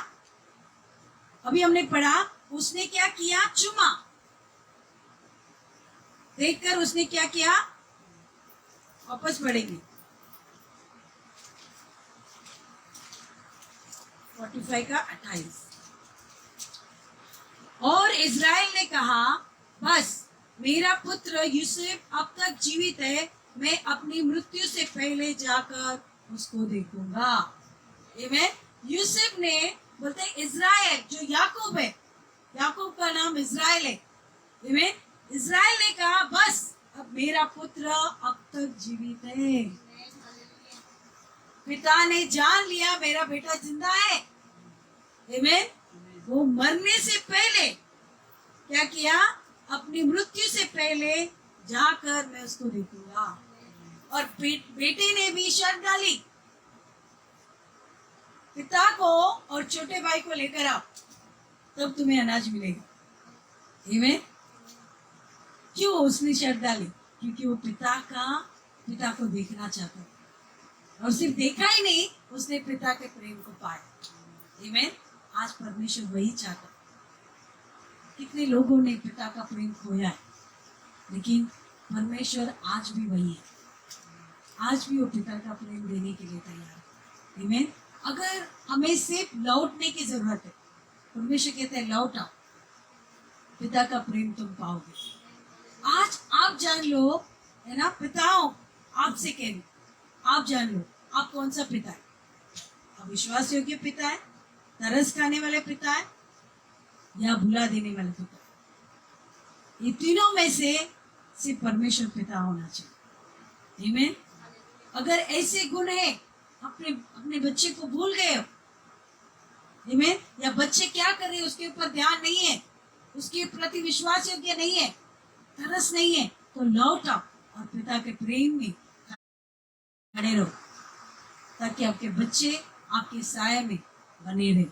अभी हमने पढ़ा, उसने क्या किया? चुमा। देखकर उसने क्या किया? वापस पढ़ेंगे 45 का 28। और इज़राइल ने कहा, बस मेरा पुत्र यूसुफ अब तक जीवित है, मैं अपनी मृत्यु से पहले जाकर उसको देखूंगा। आमीन। यूसुफ ने बोलते इज़राइल जो याकूब है, याकूब का नाम इज़राइल है। आमीन। इज़राइल ने कहा, बस अब मेरा पुत्र अब तक जीवित है। पिता ने जान लिया मेरा बेटा जिंदा है। आमीन। वो मरने से पहले क्या किया? अपनी मृत्यु से पहले जाकर मैं उसको देखूंगा। और बेटे ने भी शर्त डाली, पिता को और छोटे भाई को लेकर आओ, तब तुम्हें अनाज मिलेगा। आमीन। क्यों उसने शर्त डाली? क्योंकि वो पिता को देखना चाहता था, और सिर्फ देखा ही नहीं, उसने पिता के प्रेम को पाया। आमीन। आज परमेश्वर वही चाहता। कितने लोगों ने पिता का प्रेम खोया है, लेकिन परमेश्वर आज भी वही है। आज भी वो पिता का प्रेम देने के लिए तैयार है। आमीन। अगर हमें सिर्फ लौटने की जरूरत है, परमेश्वर कहते हैं लौट आओ, पिता का प्रेम तुम पाओगे। आज आप जान लो, है ना, पिताओं आपसे कह लो, आप जान लो आप कौन सा पिता है। अविश्वास योग्य पिता है, तरस खाने वाले पिता है, या भुला देने वाले पिता है। ये तीनों में से सिर्फ परमेश्वर पिता होना चाहिए। आमीन। अगर ऐसे गुण है, अपने बच्चे को भूल गए हो, आमीन, या बच्चे क्या कर रहे हैं उसके ऊपर ध्यान नहीं है, उसके प्रति विश्वास योग्य नहीं है, तरस नहीं है, तो लौट आओ और पिता के प्रेम में खड़े रहो, ताकि आपके बच्चे आपके साये में बने रहे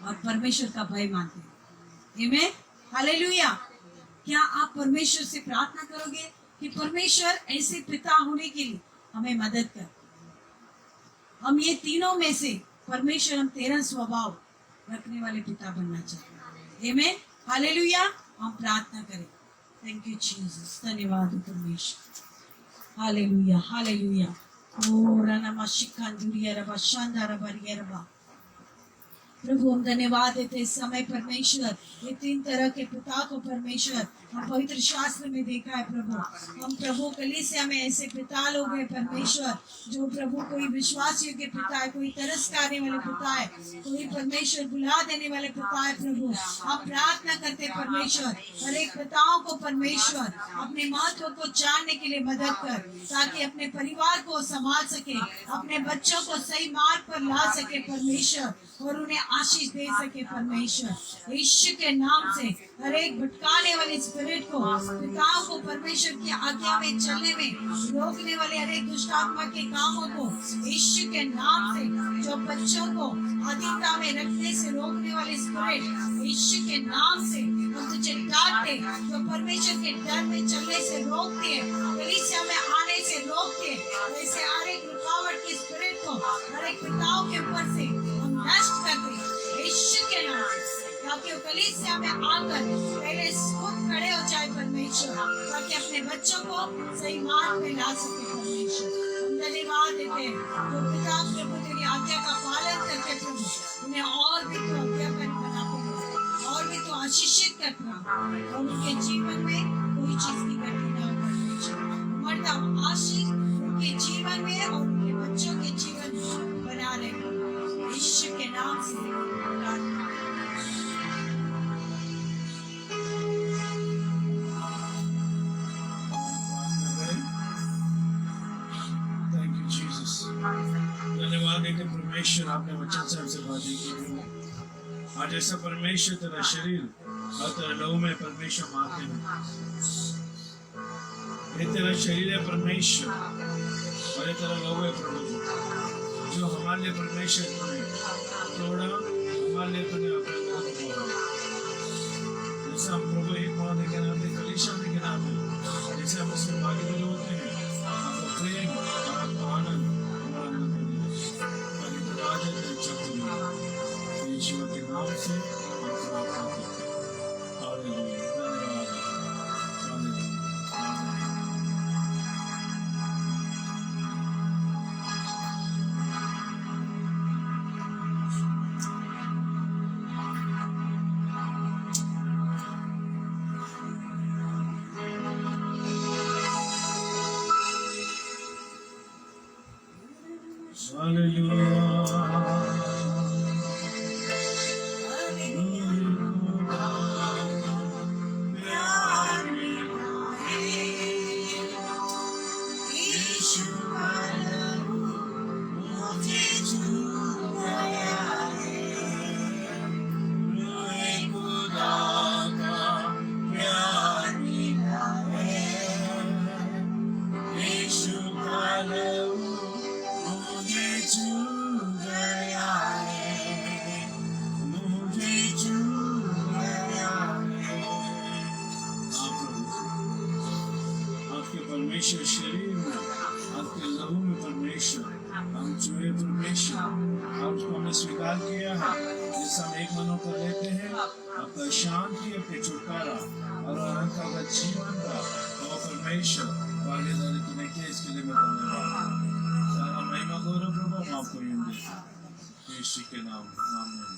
और परमेश्वर का भय मानते रहे। आमीन। हालेलुया। क्या आप परमेश्वर से प्रार्थना करोगे कि परमेश्वर ऐसे पिता होने के लिए हमें मदद कर? हम ये तीनों में से परमेश्वर, हम तेरा स्वभाव रखने वाले पिता बनना चाहते हैं। आमीन। हालेलुया। हम प्रार्थना करें। Thank you Jesus. धन्यवाद परमेश्वर। हालेलुया। हालेलुया। प्रभु हम धन्यवाद देते इस समय परमेश्वर ये 3 तरह के पिता को परमेश्वर हम पवित्र शास्त्र में देखा है प्रभु। हम प्रभु कलीसिया में ऐसे पिता लोग हैं परमेश्वर जो प्रभु कोई विश्वास योग्य पिता है, कोई तरस खाने वाले पिता है, कोई परमेश्वर बुला देने वाले पिता है प्रभु। हम प्रार्थना करते परमेश्वर हर एक पिताओं को परमेश्वर अपने महत्व को जानने के लिए मदद कर, ताकि अपने परिवार को संभाल सके, अपने बच्चों को सही मार्ग पर ला सके परमेश्वर और उन्हें आशीष दे सके परमेश्वर। यीशु के नाम से हर एक भटकाने वाले स्पिरिट को, पिताओं को परमेश्वर की आज्ञा में चलने में रोकने वाले हर एक दुष्ट आत्मा के कामों को यीशु के नाम से, जो बच्चों को अधीनता में रखने से रोकने वाले स्पिरिट यीशु के नाम से हम तुझे डांटते, जो परमेश्वर के डर में चलने से रोकते हैं, कलीसिया में आने से रोकते हैं, ऐसे हर एक रुकावट के स्पिरिट को हर एक पिताओं के ऊपर से हम नष्ट करते यीशु के नाम से, ताकि वो कलीसिया में आकर पहले खुद खड़े हो जाए परमेश्वर, ताकि अपने बच्चों को सही मार्ग में ला सके परमेश्वर। हम धन्यवाद देते हैं जो पिता प्रभु तेरी आज्ञा का पालन करते प्रभु, उन्हें और भी तो आज्ञाकारी बनाते हैं, और भी तो आशीषित करते हैं, और उनके जीवन में कोई चीज की कमी ना हो परमेश्वर। मर्दा आशीष उनके जीवन में और उनके बच्चों के जीवन में बना रहे यीशु के नाम से प्रार्थना। धन्यवाद देते परमेश्वर आपने वचन से हमसे बातें की प्रभु। आज ऐसा परमेश्वर तेरा शरीर और तेरा लहू में परमेश्वर मारते हैं, ये तेरा शरीर है परमेश्वर और ये तेरा लहू है प्रभु, जो हमारे लिए परमेश्वर ने तोड़ा, हमारे लिए तूने अपने लहू को तोड़ा। जैसे हम प्रभु एक मौत के नाते कलीसिया के नाते जैसे हम उसमें भागीदार होते हैं, आपका प्रेम, आपका आनंद यीशु के नाम से हम प्रार्थना करते हैं। हालेलुया, धन्यवाद, हालेलुया। परमेश्वर शरीर में, आपके लहू में परमेश्वर, हम चुहे परमेश्वर, आप उसको हमने स्वीकार किया है, जिससे हम एक मन होकर लेते हैं आपका शांति, आपके छुटकारा और अनंत का जीवन का और परमेश्वर भागीदारी तूने किया, इसके लिए मैं धन्यवाद। सारा महिमा गौरव प्रभु हम आपको यूं देते हैं यीशु के नाम में, आमीन।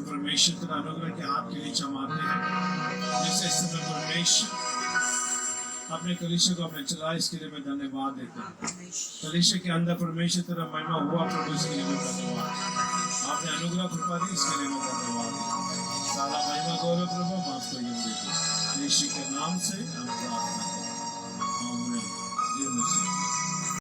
परमेश्वर तेरा अनुग्रह के हाथ के नीचे मारते हैं, जैसे इस समय परमेश्वर अपने कलीसिया को अपने चला, इसके लिए मैं धन्यवाद देता हूँ। कलीसिया के अंदर परमेश्वर तेरा महिमा हुआ प्रभु, इसके लिए मैं धन्यवाद। आपने अनुग्रह कृपा दी, इसके लिए मैं धन्यवाद देता हूँ। सारा महिमा गौरव प्रभु हम आपको यूं देते हैं, यीशु के नाम से हम प्रार्थना